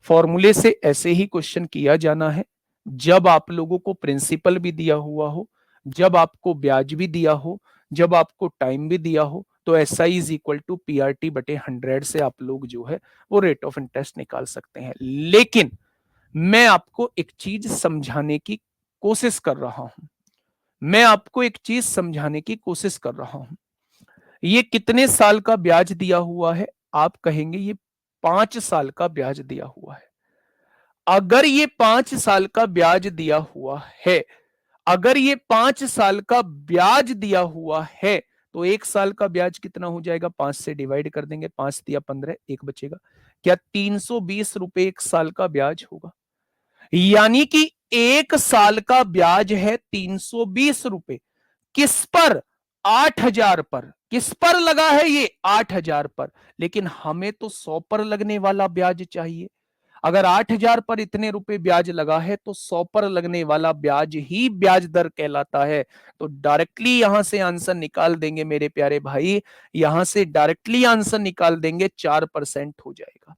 फॉर्मूले से ऐसे ही क्वेश्चन किया जाना है। जब आप लोगों को प्रिंसिपल भी दिया हुआ हो, जब आपको ब्याज भी दिया हो, जब आपको टाइम भी दिया हो, तो S I is equal to P R T बटे 100 से आप लोग जो है वो रेट ऑफ इंटरेस्ट निकाल सकते हैं। लेकिन मैं आपको एक चीज समझाने की कोशिश कर रहा हूं। मैं आपको एक चीज समझाने की कोशिश कर रहा हूं। ये कितने साल का ब्याज दिया हुआ है? आप कहेंगे ये 5 साल का ब्याज दिया हुआ है। अगर ये 5 साल का ब्याज दिया हुआ है, अगर ये 5 साल का ब्याज दिया हुआ है, तो 1 साल का ब्याज कितना हो जाएगा? 5 से डिवाइड कर देंगे, 5 दिया 15, एक बचेगा। क्या 320 रुपए 1 साल का ब्याज होगा? यानी कि 1 साल का ब्याज है 320 रुपए। किस पर? 8,000 पर। किस पर लगा है ये? 8,000 पर। लेकिन हमें तो 100 पर लगने वाला ब्याज चाहिए। अगर 8,000 पर इतने रुपए ब्याज लगा है तो 100 पर लगने वाला ब्याज ही ब्याज दर कहलाता है। तो डायरेक्टली यहां से आंसर निकाल देंगे मेरे प्यारे भाई, यहां से डायरेक्टली आंसर निकाल देंगे, 4% हो जाएगा।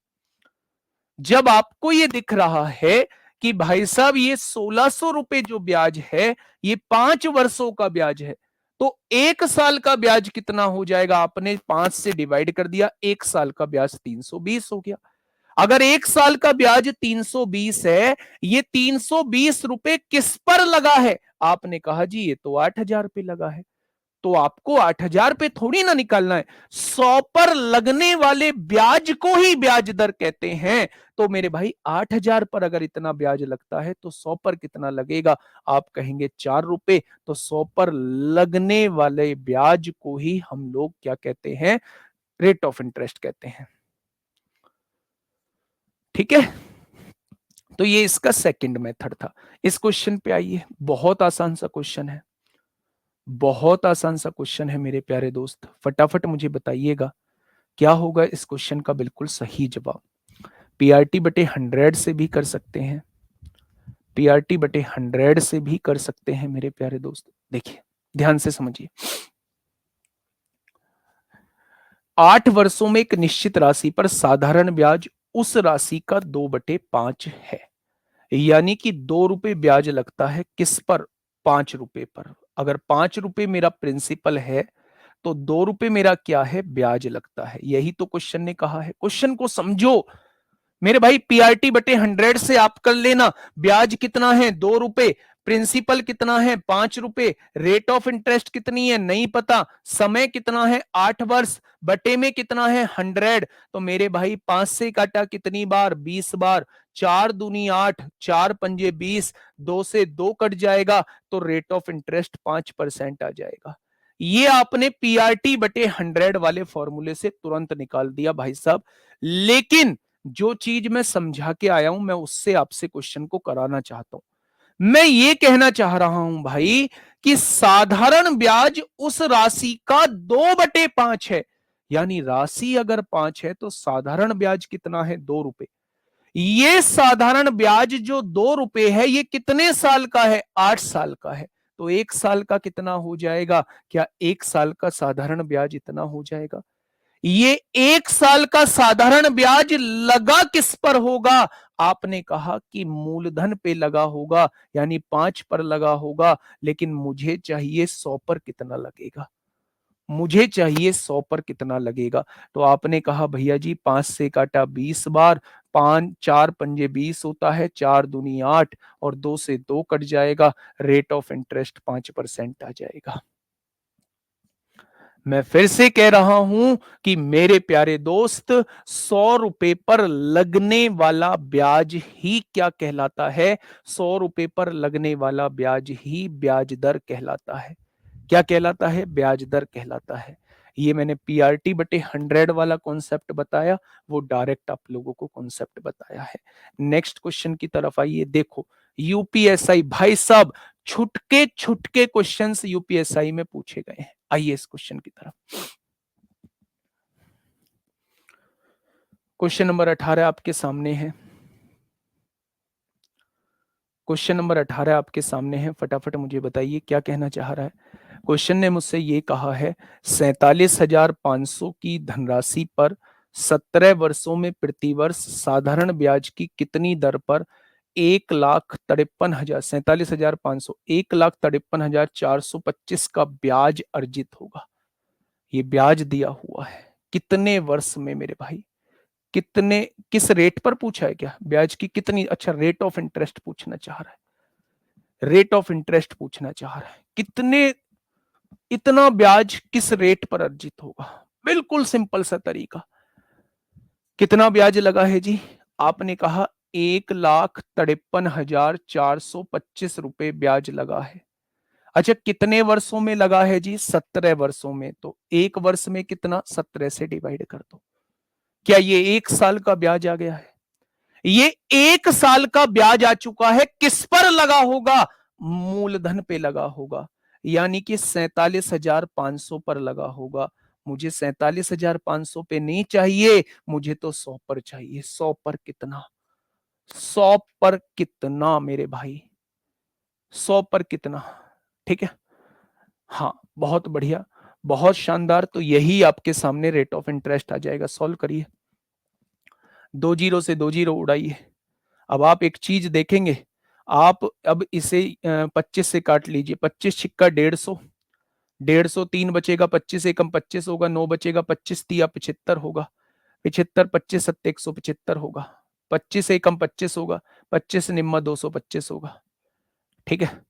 जब आपको ये दिख रहा है कि भाई साहब ये 1,600 रुपए जो ब्याज है ये 5 वर्षों का ब्याज है, तो 1 साल का ब्याज कितना हो जाएगा? आपने 5 से डिवाइड कर दिया, 1 साल का ब्याज 320 हो गया। अगर 1 साल का ब्याज 320 है, ये 320 रुपए किस पर लगा है? आपने कहा जी ये तो 8,000 पे लगा है। तो आपको 8,000 पे थोड़ी ना निकालना है, 100 पर लगने वाले ब्याज को ही ब्याज दर कहते हैं। तो मेरे भाई 8,000 पर अगर इतना ब्याज लगता है तो 100 पर कितना लगेगा? आप कहेंगे 4 रुपए। तो 100 पर लगने वाले ब्याज को ही हम लोग क्या कहते हैं? रेट ऑफ इंटरेस्ट कहते हैं। ठीक है, तो ये इसका सेकंड मेथड था। इस क्वेश्चन पे आइए, बहुत आसान सा क्वेश्चन है, बहुत आसान सा क्वेश्चन है मेरे प्यारे दोस्त। फटाफट मुझे बताइएगा क्या होगा इस क्वेश्चन का बिल्कुल सही जवाब। पीआरटी बटे 100 से भी कर सकते हैं, पीआरटी बटे 100 से भी कर सकते हैं मेरे प्यारे दोस्त। देखिए ध्यान से समझिए, 8 वर्षों में एक निश्चित राशि पर साधारण ब्याज उस राशि का 2/5 है। यानी कि 2 रुपए ब्याज लगता है किस पर? 5 रुपए पर। अगर 5 रुपए मेरा प्रिंसिपल है तो 2 रुपए मेरा क्या है? ब्याज लगता है। यही तो क्वेश्चन ने कहा है। क्वेश्चन को समझो मेरे भाई। पीआरटी बटे 100 से आप कर लेना, ब्याज कितना है? 2 रुपए, प्रिंसिपल कितना है? 5 रुपए, रेट ऑफ इंटरेस्ट कितनी है? नहीं पता, समय कितना है? 8 वर्ष, बटे में कितना है? 100। तो मेरे भाई 5 से काटा कितनी बार? 20 बार। 4 दूनी 8, 4 पंजे 20, 2 से 2 कट जाएगा तो रेट ऑफ इंटरेस्ट 5% आ जाएगा। ये आपने पीआरटी बटे 100 वाले फॉर्मूले से तुरंत निकाल दिया भाई साहब। लेकिन जो चीज मैं समझा के आया हूं मैं उससे आपसे क्वेश्चन को कराना चाहता हूं। मैं ये कहना चाह रहा हूं भाई कि साधारण ब्याज उस राशि का 2/5 है। यानी राशि अगर 5 है तो साधारण ब्याज कितना है? 2 रुपए। ये साधारण ब्याज जो 2 रुपए है ये कितने साल का है? 8 साल का है। तो 1 साल का कितना हो जाएगा? क्या 1 साल का साधारण ब्याज इतना हो जाएगा? ये 1 साल का साधारण ब्याज लगा किस पर होगा? आपने कहा कि मूलधन पे लगा होगा, यानी 5 पर लगा होगा। लेकिन मुझे चाहिए 100 पर कितना लगेगा? मुझे चाहिए 100 पर कितना लगेगा? तो आपने कहा भैया जी 5 से काटा 20 बार, 5 4 पंजे 20 होता है, 4 दूनी 8 और 2 से 2 कट जाएगा, रेट ऑफ इंटरेस्ट 5% आ जाएगा। मैं फिर से कह रहा हूं कि मेरे प्यारे दोस्त, 100 रुपए पर लगने वाला ब्याज ही क्या कहलाता है? 100 रुपए पर लगने वाला ब्याज ही ब्याज दर कहलाता है। क्या कहलाता है? ब्याज दर कहलाता है। ये मैंने पीआरटी बटे 100 वाला कॉन्सेप्ट बताया, वो डायरेक्ट आप लोगों को कॉन्सेप्ट बताया है। नेक्स्ट क्वेश्चन की तरफ आइए। देखो यूपीएसआई भाई साहब, छुटके छुटके क्वेश्चंस यूपीएसआई में पूछे गए हैं। आइए इस क्वेश्चन की तरफ। क्वेश्चन नंबर 18 आपके सामने है। क्वेश्चन नंबर 18 आपके सामने है, फटाफट मुझे बताइए क्या कहना चाह रहा है। क्वेश्चन ने मुझसे ये कहा है 47,500 की धनराशि पर 17 वर्षों में प्रतिवर्ष साधारण ब्याज की कितनी दर पर 1,53,000 47,500 1,53,425 का ब्याज अर्जित होगा। ये ब्याज दिया हुआ है कितने वर्ष में मेरे भाई, कितने, किस रेट पर पूछा है, क्या ब्याज की कितनी, अच्छा रेट ऑफ इंटरेस्ट पूछना चाह रहा है, रेट ऑफ इंटरेस्ट पूछना चाह रहा है, कितने, इतना ब्याज किस रेट पर अर्जित होगा। बिल्कुल सिंपल सा तरीका, कितना ब्याज लगा है जी, आपने कहा 1,53,425 रुपए ब्याज लगा है। अच्छा कितने वर्षों में लगा है जी, 17 वर्षों में, तो एक वर्ष में कितना, 17 से डिवाइड कर दो। क्या ये एक साल का ब्याज आ गया है, ये एक साल का ब्याज आ चुका है, किस पर लगा होगा, मूलधन पे लगा होगा, यानी कि 47,500 पर लगा होगा। मुझे 47,500 पे नहीं चाहिए, मुझे तो 100 पर चाहिए। 100 पर कितना, 100 पर कितना मेरे भाई, 100 पर कितना, ठीक है। हाँ बहुत बढ़िया, बहुत शानदार। तो यही आपके सामने रेट ऑफ इंटरेस्ट आ जाएगा। सॉल्व करिए, 2 जीरो से 2 जीरो उड़ाइए। अब आप एक चीज देखेंगे, आप अब इसे 25 से काट लीजिए, 25 छिक्का 150, 150 3 बचेगा, 25 एकम 25 होगा, 9 बचेगा, 25 तिया 75 होगा, 75 25 सत्ते 175 होगा, 25 एकम 25 होगा, 25 निम्मा 225 होगा, ठीक है।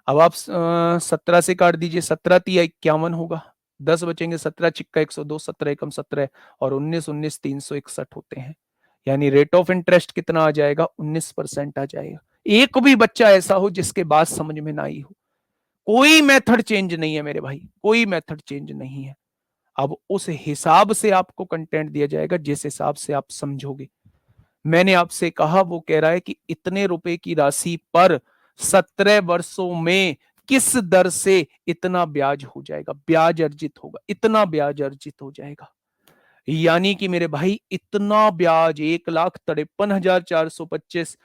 अब आप 17 से काट दीजिए, 17 तिया 51 होगा, 10 बचेंगे, 17 छिक्का 102, 17 एकम 17 और 19 19 361 होते हैं। यानी रेट ऑफ इंटरेस्ट कितना आ जाएगा, 19% आ जाएगा। एक भी बच्चा ऐसा हो जिसके बात समझ में ना आई हो, कोई मेथड चेंज नहीं है मेरे भाई, कोई मेथड चेंज नहीं है। अब उस हिसाब से आपको कंटेंट दिया जाएगा जिस हिसाब से आप समझोगे। मैंने आपसे कहा, वो कह रहा है कि इतने रुपए की राशि पर 17 वर्षों में किस दर से इतना ब्याज हो जाएगा, ब्याज अर्जित होगा, इतना ब्याज अर्जित हो जाएगा। यानी कि मेरे भाई इतना ब्याज 1,53,425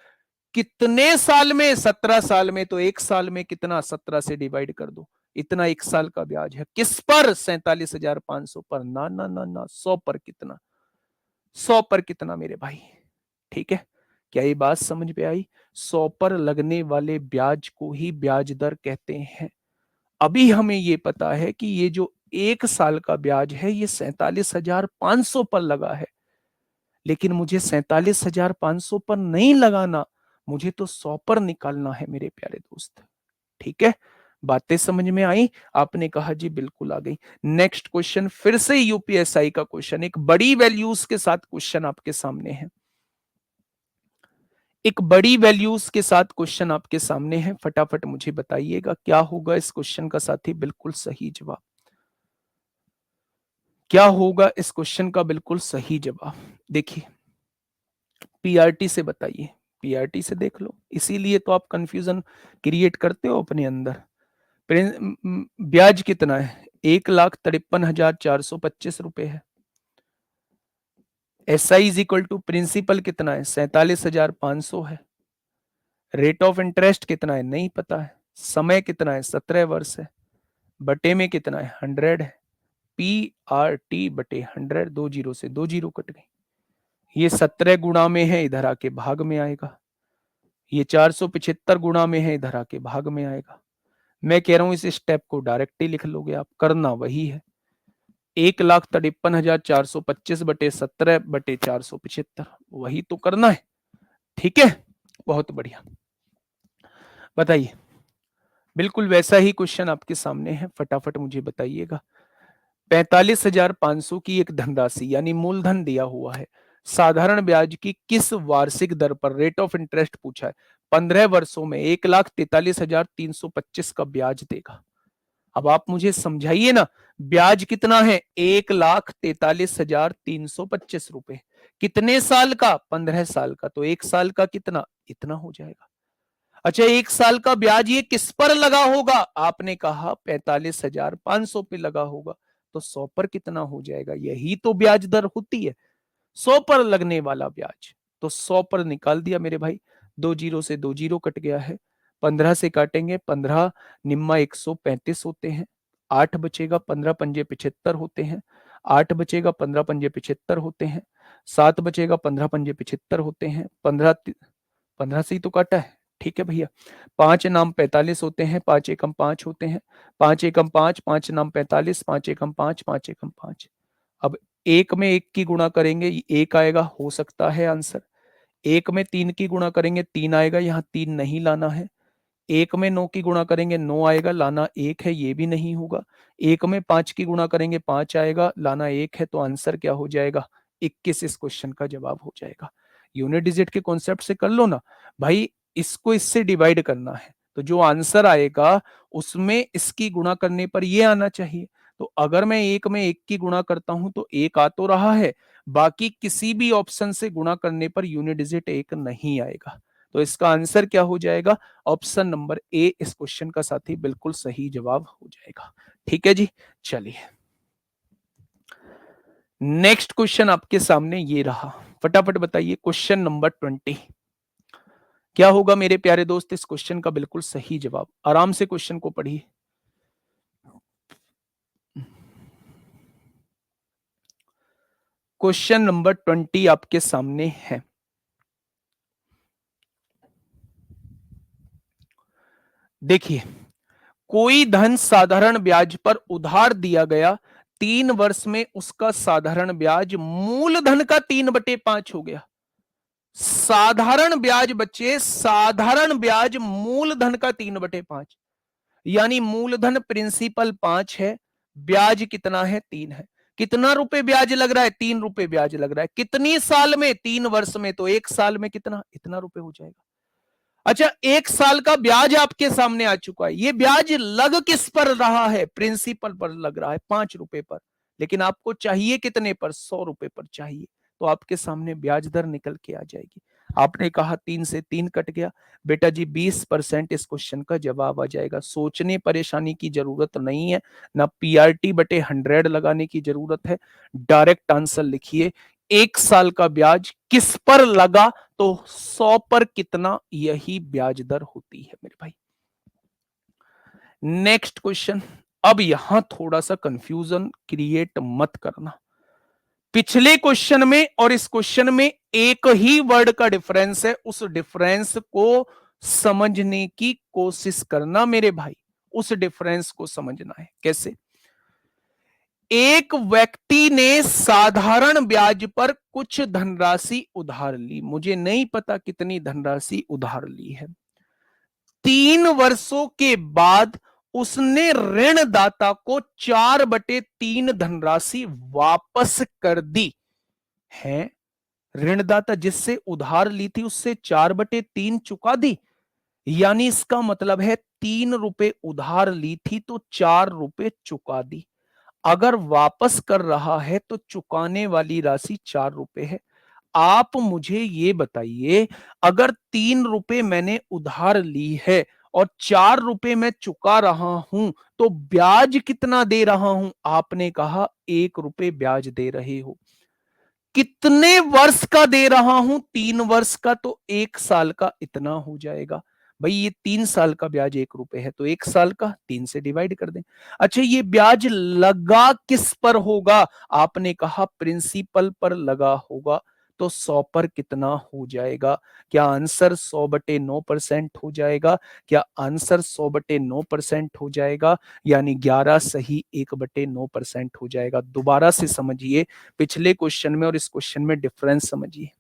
कितने साल में, 17 साल में, तो एक साल में कितना, 17 से डिवाइड कर दो, इतना एक साल का ब्याज है। किस पर, 47,500 पर, ना ना ना ना, 100 पर कितना, 100 पर कितना मेरे भाई, ठीक है। क्या ये बात समझ में आई, 100 पर लगने वाले ब्याज को ही ब्याज दर कहते हैं। अभी हमें ये पता है कि ये जो एक साल का ब्याज है ये 47,500 पर लगा है, लेकिन मुझे 47,500 पर नहीं लगाना, मुझे तो 100 पर निकालना है मेरे प्यारे दोस्त, ठीक है। बातें समझ में आई, आपने कहा जी बिल्कुल आ गई। नेक्स्ट क्वेश्चन फिर से यूपीएसआई का क्वेश्चन, एक बड़ी वैल्यूज के साथ क्वेश्चन आपके सामने है, एक बड़ी वैल्यूज के साथ क्वेश्चन आपके सामने है। फटाफट मुझे बताइएगा क्या होगा इस क्वेश्चन का साथी, बिल्कुल सही जवाब क्या होगा इस क्वेश्चन का, बिल्कुल सही जवाब। देखिए पीआरटी से बताइए, पीआरटी से देख लो, इसीलिए तो आप कंफ्यूजन क्रिएट करते हो अपने अंदर। ब्याज कितना है, 1,53,425 रुपए है। S I is equal to principal कितना है, 47,500 है। रेट ऑफ इंटरेस्ट कितना है नहीं पता है, समय कितना है 17 वर्ष है, बटे में कितना है 100 है, पी आर टी बटे 100, 2 जीरो से 2 जीरो कट गई, ये 17 गुणा में है इधर आके भाग में आएगा, ये 475 गुणा में है इधर आके भाग में आएगा। मैं कह रहा हूं इस स्टेप को डायरेक्ट ही लिख लोगे आप, करना वही है, 1,53,425 बटे 17 बटे 475, वही तो करना है, ठीक है। बहुत बढ़िया, बताइए, बिल्कुल वैसा ही क्वेश्चन आपके सामने है, फटाफट मुझे बताइएगा। 45,500 की एक धनराशि यानी मूलधन दिया हुआ है, साधारण ब्याज की किस वार्षिक दर पर, रेट ऑफ इंटरेस्ट पूछा है, 15 वर्षों में 1,43,325 का ब्याज देगा। अब आप मुझे समझाइए ना, ब्याज कितना है, 1,43,325 रुपए, कितने साल का, 15 साल का, तो एक साल का कितना, इतना हो जाएगा। अच्छा एक साल का ब्याज ये किस पर लगा होगा, आपने कहा 45,500 पे लगा होगा, तो 100 पर कितना हो जाएगा, यही तो ब्याज दर होती है, 100 पर लगने वाला ब्याज, तो 100 पर निकाल दिया मेरे भाई, 2 जीरो से 2 जीरो कट गया है। 15 से काटेंगे, 15 निम्मा 135 होते हैं। 8 बचेगा, 15 पंजे 75 होते हैं। 8 बचेगा, 15 पंजे 75 होते हैं। 7 बचेगा, 15 पंजे 75 होते हैं। 15 से ही तो काटा है। ठीक है भैया। 5 नाम 45 होते हैं, 5 एकम 5 होते हैं। 5 एकम 5, 5 नाम 45, 5 एकम 5, 5 एकम 5। अब एक में एक की गुणा करेंगे, एक आएगा, हो सकता है आंसर। एक में 3 की गुणा करेंगे, 3 आएगा, यहाँ 3 नहीं लाना है। एक में 9 की गुणा करेंगे, 9 आएगा, लाना 1 है, ये भी नहीं होगा। एक में 5 की गुणा करेंगे, 5 आएगा, लाना 1 है, तो आंसर क्या हो जाएगा? 21 इस क्वेश्चन का जवाब हो जाएगा। यूनिट डिजिट के कॉन्सेप्ट से कर लो ना भाई, इसको इससे डिवाइड करना है, तो जो आंसर आएगा उसमें इसकी गुणा करने पर ये आना चाहिए। तो अगर मैं एक में एक की गुणा करता हूं तो एक आ तो रहा है, बाकी किसी भी ऑप्शन से गुणा करने पर यूनिट डिजिट एक नहीं आएगा। तो इसका आंसर क्या हो जाएगा? ऑप्शन नंबर ए इस क्वेश्चन का साथी बिल्कुल सही जवाब हो जाएगा। ठीक है जी, चलिए नेक्स्ट क्वेश्चन आपके सामने ये रहा, फटाफट बताइए क्वेश्चन नंबर 20 क्या होगा मेरे प्यारे दोस्त? इस क्वेश्चन का बिल्कुल सही जवाब, आराम से क्वेश्चन को पढ़िए। क्वेश्चन नंबर 20 आपके सामने है। देखिए, कोई धन साधारण ब्याज पर उधार दिया गया, 3 वर्ष में उसका साधारण ब्याज मूलधन का 3/5 हो गया। साधारण ब्याज बच्चे, साधारण ब्याज मूलधन का 3/5, यानी मूलधन प्रिंसिपल 5 है, ब्याज कितना है? 3 है। कितना रुपए ब्याज लग रहा है? 3 रुपए ब्याज लग रहा है। कितनी साल में? 3 वर्ष में। तो 1 साल में कितना? इतना रुपए हो जाएगा। अच्छा, 1 साल का ब्याज आपके सामने आ चुका है। ये ब्याज लग किस पर रहा है? प्रिंसिपल पर लग रहा है, 5 रुपए पर। लेकिन आपको चाहिए कितने पर? 100 रुपए पर चाहिए। तो आपके सामने ब्याज दर निकल के आ जाएगी। आपने कहा 3 से 3 कट गया, बेटा जी 20% इस क्वेश्चन का जवाब आ जाएगा। सोचने परेशानी की जरूरत नहीं है, ना PRT/100 लगाने की जरूरत है। डायरेक्ट आंसर लिखिए, 1 साल का ब्याज किस पर लगा? तो 100 पर कितना, यही ब्याज दर होती है मेरे भाई। Next question. अब यहां थोड़ा सा कंफ्यूजन क्रिएट मत करना। पिछले क्वेश्चन में और इस क्वेश्चन में एक ही वर्ड का डिफरेंस है, उस डिफरेंस को समझने की कोशिश करना मेरे भाई। उस डिफरेंस को समझना है। कैसे? एक व्यक्ति ने साधारण ब्याज पर कुछ धनराशि उधार ली, मुझे नहीं पता कितनी धनराशि उधार ली है। 3 वर्षों के बाद उसने ऋणदाता को 4/3 धनराशि वापस कर दी है। ऋणदाता जिससे उधार ली थी उससे 4/3 चुका दी, यानी इसका मतलब है 3 रुपए उधार ली थी तो 4 रुपए चुका दी। अगर वापस कर रहा है तो चुकाने वाली राशि 4 रुपए है। आप मुझे ये बताइए, अगर 3 रुपए मैंने उधार ली है और 4 रुपए मैं चुका रहा हूं, तो ब्याज कितना दे रहा हूं? आपने कहा 1 रुपए ब्याज दे रहे हो। कितने वर्ष का दे रहा हूं? 3 वर्ष का, तो 1 साल का इतना हो जाएगा। भाई ये 3 साल का ब्याज 1 रुपए है, तो 1 साल का 3 से डिवाइड कर दें। अच्छा, ये ब्याज लगा किस पर होगा? आपने कहा प्रिंसिपल पर लगा होगा, तो 100 पर कितना हो जाएगा? क्या आंसर 100/9% हो जाएगा? क्या आंसर 100/9% हो जाएगा? यानी 11 सही 1/9% हो जाएगा। दोबारा से समझिए, पिछले क्वेश्चन में और इस क्वेश्चन में डिफरेंस समझिए।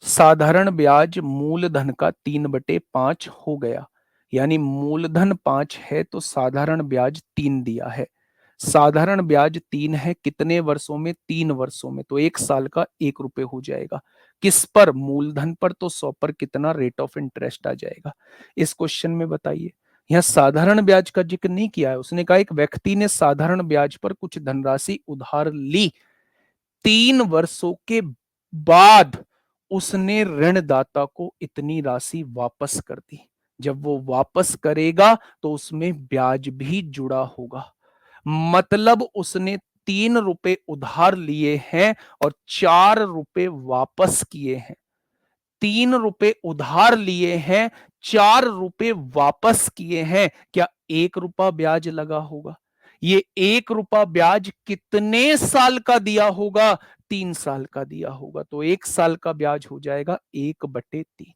साधारण ब्याज मूलधन का 3/5 हो गया, यानी मूलधन 5 है तो साधारण ब्याज 3 दिया है। साधारण ब्याज 3 है, कितने वर्षों में? 3 वर्षों में, तो 1 साल का 1 रुपए हो जाएगा। किस पर? मूलधन पर, तो 100 पर कितना रेट ऑफ इंटरेस्ट आ जाएगा? इस क्वेश्चन में बताइए। यहां साधारण ब्याज का जिक्र नहीं किया है, उसने कहा एक व्यक्ति ने साधारण ब्याज पर कुछ धनराशि उधार ली, 3 वर्षों के बाद उसने ऋणदाता को इतनी राशि वापस कर दी। जब वो वापस करेगा तो उसमें ब्याज भी जुड़ा होगा। मतलब उसने 3 रुपए उधार लिए हैं और 4 रुपए वापस किए हैं। ₹3 उधार लिए हैं, ₹4 वापस किए हैं, क्या ₹1 ब्याज लगा होगा? ये ₹1 ब्याज कितने साल का दिया होगा? 3 साल का दिया होगा, तो 1 साल का ब्याज हो जाएगा 1/3।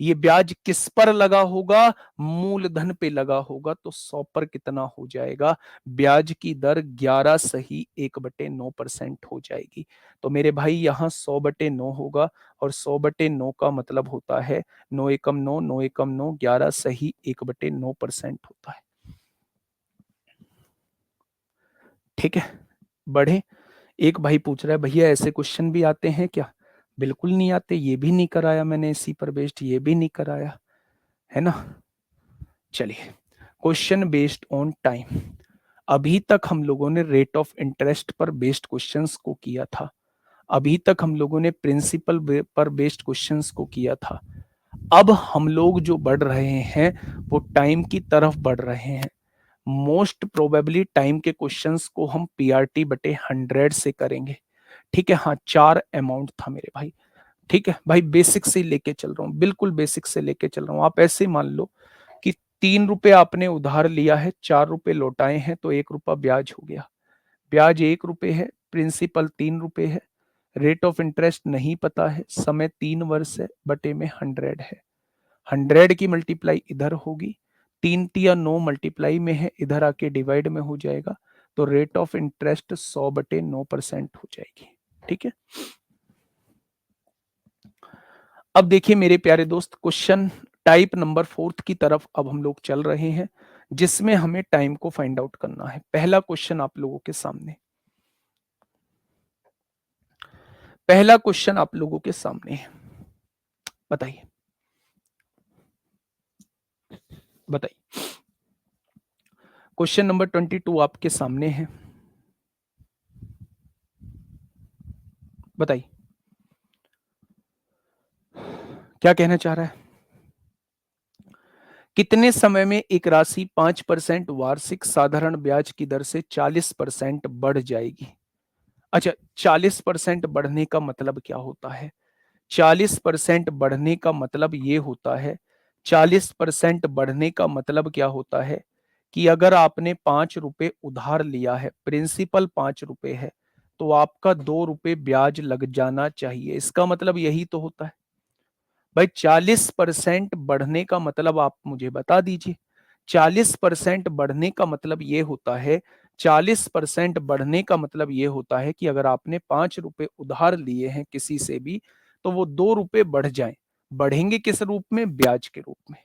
ये ब्याज किस पर लगा होगा? मूलधन पे लगा होगा, तो 100 पर कितना हो जाएगा? ब्याज की दर 11 सही 1/9% हो जाएगी। तो मेरे भाई यहाँ 100/9 होगा, और 100/9 का मतलब होता है 9 एकम 9, 9 एकम 9, 11 सही 1/9% होता है। ठीक है, बढ़े। एक भाई पूछ रहा है, भैया ऐसे क्वेश्चन भी आते हैं क्या? बिल्कुल नहीं आते, ये भी नहीं कराया मैंने इसी पर बेस्ड, ये भी नहीं कराया, है ना। चलिए, क्वेश्चन बेस्ड ऑन टाइम। अभी तक हम लोगों ने रेट ऑफ इंटरेस्ट पर बेस्ड क्वेश्चंस को किया था, अभी तक हम लोगों ने प्रिंसिपल पर बेस्ड क्वेश्चंस को किया था। अब हम लोग जो बढ़ रहे हैं वो टाइम की तरफ बढ़ रहे हैं। मोस्ट प्रोबेबली टाइम के क्वेश्चंस को हम पीआरटी बटे 100 से करेंगे। ठीक है, हाँ 4 अमाउंट था मेरे भाई। ठीक है भाई, बेसिक से लेके चल रहा हूँ, बिल्कुल बेसिक से लेके चल रहा हूँ। आप ऐसे मान लो कि ₹3 आपने उधार लिया है, ₹4 लौटाए हैं, तो ₹1 ब्याज हो गया। ब्याज ₹1 है, प्रिंसिपल ₹3 है, रेट ऑफ इंटरेस्ट नहीं पता है, समय 3 वर्ष है, बटे में 100 है। 100 की मल्टीप्लाई इधर होगी, 3 या 9 मल्टीप्लाई में है, इधर आके डिवाइड में हो जाएगा, तो रेट ऑफ इंटरेस्ट 100/9% हो जाएगी। ठीक है, अब देखिए मेरे प्यारे दोस्त, क्वेश्चन टाइप नंबर 4 की तरफ अब हम लोग चल रहे हैं, जिसमें हमें टाइम को फाइंड आउट करना है। पहला क्वेश्चन आप लोगों के सामने, पहला क्वेश्चन आप लोगों के सामने है, बताइए बताइए। क्वेश्चन नंबर 22 आपके सामने है, बताइए क्या कहना चाह रहा है। कितने समय में एक राशि 5% वार्षिक साधारण ब्याज की दर से 40% बढ़ जाएगी? अच्छा, 40% बढ़ने का मतलब क्या होता है? 40% बढ़ने का मतलब ये होता है, 40% बढ़ने का मतलब क्या होता है कि अगर आपने ₹5 उधार लिया है, प्रिंसिपल ₹5 है, तो आपका ₹2 ब्याज लग जाना चाहिए। इसका मतलब यही तो होता है भाई। 40% बढ़ने का मतलब आप मुझे बता दीजिए। 40% बढ़ने का मतलब ये होता है, 40% बढ़ने का मतलब ये होता है कि अगर आपने ₹5 उधार लिए हैं किसी से भी, तो वो ₹2 बढ़ जाएं। बढ़ेंगे किस रूप में? ब्याज के रूप में।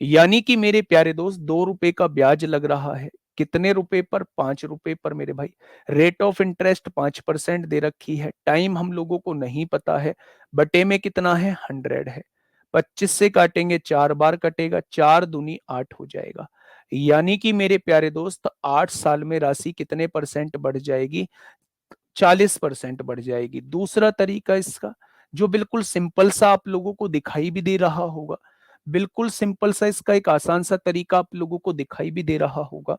यानी कि मेरे प्यारे दोस्त, ₹2 का ब्याज लग रहा है, कितने रुपए पर? ₹5 पर मेरे भाई। रेट ऑफ इंटरेस्ट 5% दे रखी है, टाइम हम लोगों को नहीं पता है, बटे में कितना है? 100 है। 25 से काटेंगे, 4 बार कटेगा, 4 दूनी 8 हो जाएगा। यानी कि मेरे प्यारे दोस्त, 8 साल में राशि कितने परसेंट बढ़ जाएगी? 40% बढ़ जाएगी। दूसरा तरीका इसका, जो बिल्कुल सिंपल सा आप लोगों को दिखाई भी दे रहा होगा, बिल्कुल सिंपल सा इसका एक आसान सा तरीका आप लोगों को दिखाई भी दे रहा होगा।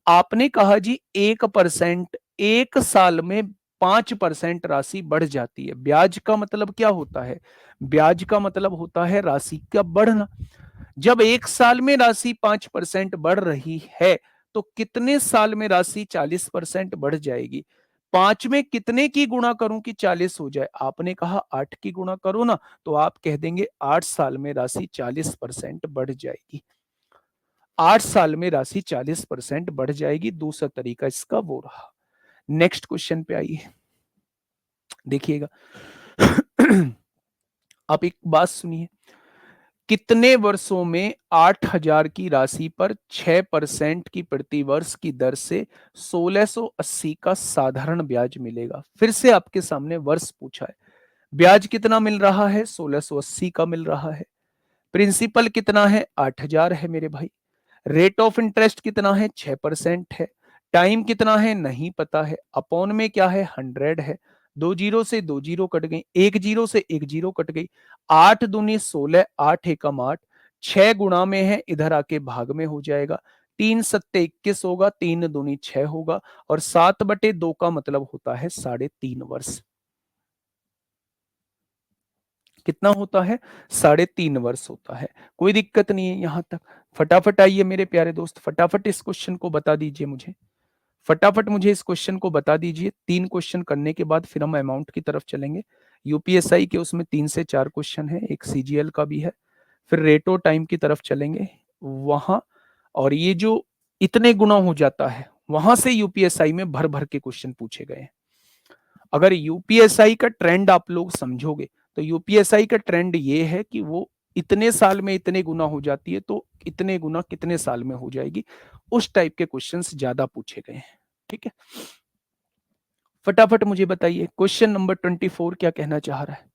आपने कहा जी 1%, 1 साल में 5% राशि बढ़ जाती है। ब्याज का मतलब क्या होता है? ब्याज का मतलब होता है राशि का बढ़ना। जब 1 साल में राशि 5% बढ़ रही है, तो कितने साल में राशि 40% बढ़ जाएगी? 5 में कितने की गुणा करूं कि 40 हो जाए? आपने कहा 8 की गुणा करो ना, तो आप कह देंगे 8 साल में राशि 40% बढ़ जाएगी। 8 साल में राशि 40% बढ़ जाएगी। दूसरा तरीका इसका वो रहा। नेक्स्ट क्वेश्चन पे आइए, देखिएगा। आप एक बात सुनिए, कितने वर्षों में 8,000 की राशि पर 6% की प्रति वर्ष की दर से 1680 का साधारण ब्याज मिलेगा? फिर से आपके सामने वर्ष पूछा है। ब्याज कितना मिल रहा है? 1680 का मिल रहा है। प्रिंसिपल कितना है? 8,000 है मेरे भाई। रेट ऑफ इंटरेस्ट कितना है? 6% है। टाइम कितना है? नहीं पता है। अपॉन में क्या है? 100 है। 2 जीरो से 2 जीरो कट गई, 1 जीरो से 1 जीरो कट गई। 8 दूनी 16, 8 एकम 8, 6 गुणा में है, इधर आके भाग में हो जाएगा। 3 सत्ते 21 होगा, 3 दूनी 6 होगा, और 7/2 का मतलब होता है 3.5 वर्ष। कितना होता है? 3.5 वर्ष होता है। कोई दिक्कत नहीं है यहां तक। फटाफट आइए मेरे प्यारे दोस्त, फटाफट इस क्वेश्चन को बता दीजिए मुझे, फटाफट मुझे इस क्वेश्चन को बता दीजिए। 3 क्वेश्चन करने के बाद फिर हम अमाउंट की तरफ चलेंगे। यूपीएसआई के उसमें 3 से 4 क्वेश्चन है, एक सीजीएल का भी है, फिर रेटो टाइम की तरफ चलेंगे वहां, और ये जो इतने गुना हो जाता है वहां से यूपीएसआई में भर भर के क्वेश्चन पूछे गए हैं। अगर यूपीएसआई का ट्रेंड आप लोग समझोगे तो यूपीएसआई का ट्रेंड ये है कि वो इतने साल में इतने गुना हो जाती है, तो इतने गुना कितने साल में हो जाएगी, उस टाइप के क्वेश्चंस ज्यादा पूछे गए हैं। ठीक है, फटाफट मुझे बताइए क्वेश्चन नंबर 24 क्या कहना चाह रहा है?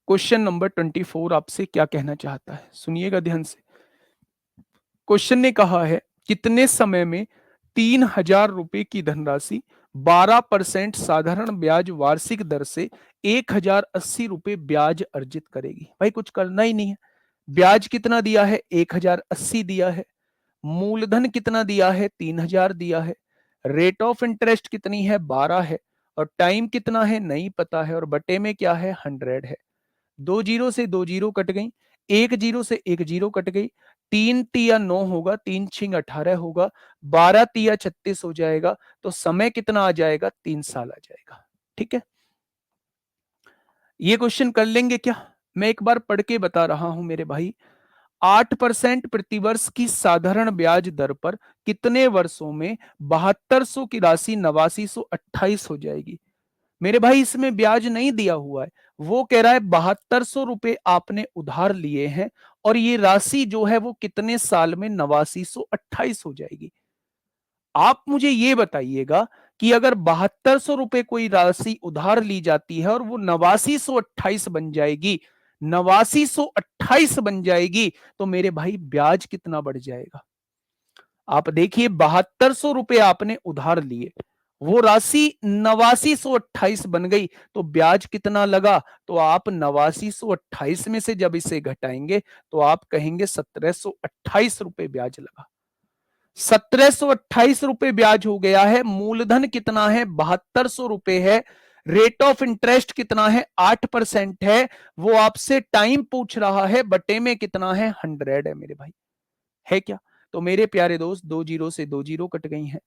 क्वेश्चन नंबर 24 आपसे क्या कहना चाहता है, सुनिएगा ध्यान से। क्वेश्चन ने कहा है कितने समय में 3,000 रुपए की धनराशि 12% साधारण ब्याज वार्षिक दर से 1,080 रुपए ब्याज अर्जित करेगी। भाई कुछ करना ही नहीं है, ब्याज कितना दिया है? 1,080 दिया है, मूलधन कितना दिया है? 3,000 दिया है, रेट ऑफ इंटरेस्ट कितनी है? 12 है, और टाइम कितना है? नहीं पता है, और बटे में क्या है? 100 है। 2 जीरो से 2 जीरो कट गई, 1 जीरो से 1 जीरो कट गई, 3 तिया 9 होगा, 3 छिंग 18 होगा, 12 तिया 36 हो जाएगा, तो समय कितना आ जाएगा? 3 साल आ जाएगा। ठीक है, ये क्वेश्चन कर लेंगे क्या? मैं एक बार पढ़ के बता रहा हूं मेरे भाई। 8% प्रतिवर्ष की साधारण ब्याज दर पर कितने वर्षों में 7200 की राशि 8928 हो जाएगी? मेरे भाई इसमें ब्याज नहीं दिया हुआ है, वो कह रहा है 7200 रुपए आपने उधार लिए हैं, और ये राशि जो है वो कितने साल में 8928 हो जाएगी। आप मुझे ये बताइएगा कि अगर 7200 रुपए कोई राशि उधार ली जाती है और वो 8928 बन जाएगी, 8928 बन जाएगी, तो मेरे भाई ब्याज कितना बढ़ जाएगा? आप देखिए 7200 रुपए आपने उधार लिए, वो राशि 8928 बन गई, तो ब्याज कितना लगा? तो आप 8928 में से जब इसे घटाएंगे तो आप कहेंगे 1728 रुपए ब्याज लगा। 1728 रुपए ब्याज हो गया है। मूलधन कितना है? 7200 रुपए है। रेट ऑफ इंटरेस्ट कितना है? 8% है। वो आपसे टाइम पूछ रहा है, बटे में कितना है? 100 है मेरे भाई, है क्या? तो मेरे प्यारे दोस्त 2 जीरो से 2 जीरो कट गई हैं,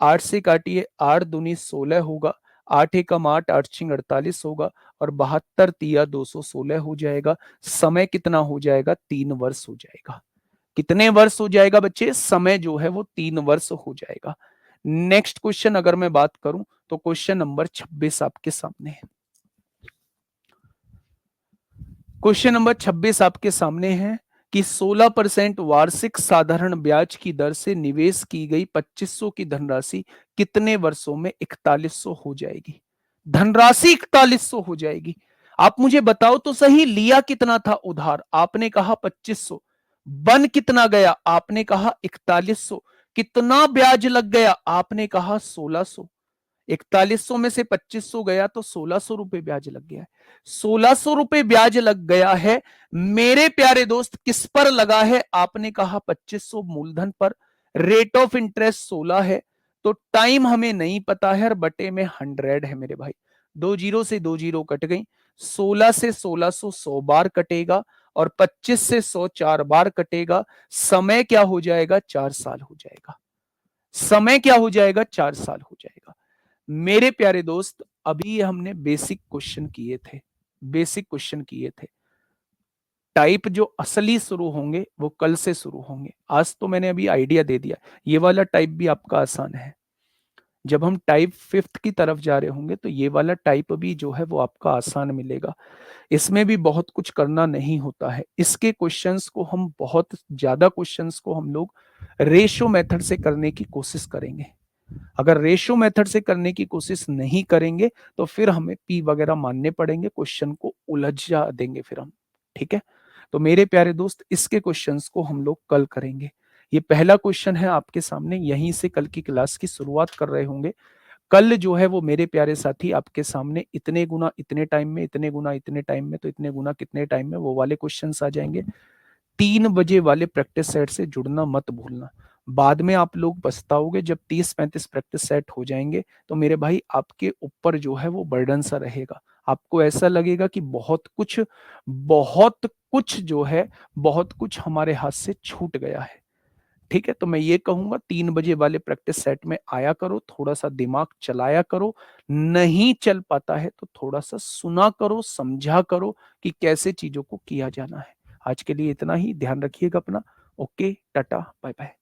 8 से काटिए, 8 दूनी 16 होगा, 8 एकम 8, 8 छिंग 48 होगा, और 72 तिया 216 हो जाएगा। समय कितना हो जाएगा? 3 वर्ष हो जाएगा। कितने वर्ष हो जाएगा बच्चे? समय जो है वो 3 वर्ष हो जाएगा। नेक्स्ट क्वेश्चन अगर मैं बात करूं तो क्वेश्चन नंबर 26 आपके सामने है। क्वेश्चन नंबर 26 आपके सामने है कि 16% वार्षिक साधारण ब्याज की दर से निवेश की गई 2500 की धनराशि कितने वर्षों में 4100 हो जाएगी? धनराशि 4100 हो जाएगी। आप मुझे बताओ तो सही, लिया कितना था उधार? आपने कहा 2500। बन कितना गया? आपने कहा 4100। कितना ब्याज लग गया? आपने कहा 1600। 4100 में से 2500 गया तो 1600 रुपए ब्याज लग गया है। 1600 रुपए ब्याज लग गया है मेरे प्यारे दोस्त, किस पर लगा है? आपने कहा 2500 मूलधन पर। रेट ऑफ इंटरेस्ट 16 है, तो टाइम हमें नहीं पता है, और बटे में 100 है मेरे भाई। 2 जीरो से 2 जीरो कट गई, 16 से 1600 100 बार कटेगा, और 25 से 100 4 बार कटेगा। समय क्या हो जाएगा? 4 साल हो जाएगा। समय क्या हो जाएगा? 4 साल हो जाएगा। मेरे प्यारे दोस्त अभी हमने बेसिक क्वेश्चन किए थे, बेसिक क्वेश्चन किए थे। टाइप जो असली शुरू होंगे वो कल से शुरू होंगे। आज तो मैंने अभी आइडिया दे दिया, ये वाला टाइप भी आपका आसान है। जब हम टाइप 5th की तरफ जा रहे होंगे तो ये वाला टाइप भी जो है वो आपका आसान मिलेगा। इसमें भी बहुत कुछ करना नहीं होता है। इसके क्वेश्चंस को हम, बहुत ज्यादा क्वेश्चंस को हम लोग रेशो मेथड से करने की कोशिश करेंगे। अगर रेशो मेथड से करने की कोशिश नहीं करेंगे तो फिर हमें पी वगैरह मानने पड़ेंगे, क्वेश्चन को उलझा देंगे फिर हम। ठीक है, तो मेरे प्यारे दोस्त इसके क्वेश्चंस को हम लोग कल करेंगे। ये पहला क्वेश्चन है आपके सामने, यहीं से कल की क्लास की शुरुआत कर रहे होंगे। कल जो है वो मेरे प्यारे साथी आपके सामने इतने गुना इतने टाइम में, इतने गुना इतने टाइम में, तो इतने गुना कितने टाइम में, वो वाले क्वेश्चंस आ जाएंगे। 3 बजे वाले प्रैक्टिस सेट से जुड़ना मत भूलना। बाद में आप लोग पछताओगे जब 30-35 प्रैक्टिस सेट हो जाएँगे, तो मेरे भाई आपके ऊपर जो है वो बर्डन सा रहेगा। आपको ऐसा लगेगा कि बहुत कुछ जो है, बहुत कुछ हमारे हाथ से छूट गया है। ठीक है? तो मैं ये कहूँगा 3 बजे वाले प्रैक्टिस सेट में आया करो, थोड़ा-सा दिमाग चलाया करो, नहीं चल पाता है तो थोड़ा-सा सुना करो, समझा करो कि कैसे चीज़ों को किया जाना है। आज के लिए इतना ही, ध्यान रखिएगा अपना। Okay, Tata, bye-bye.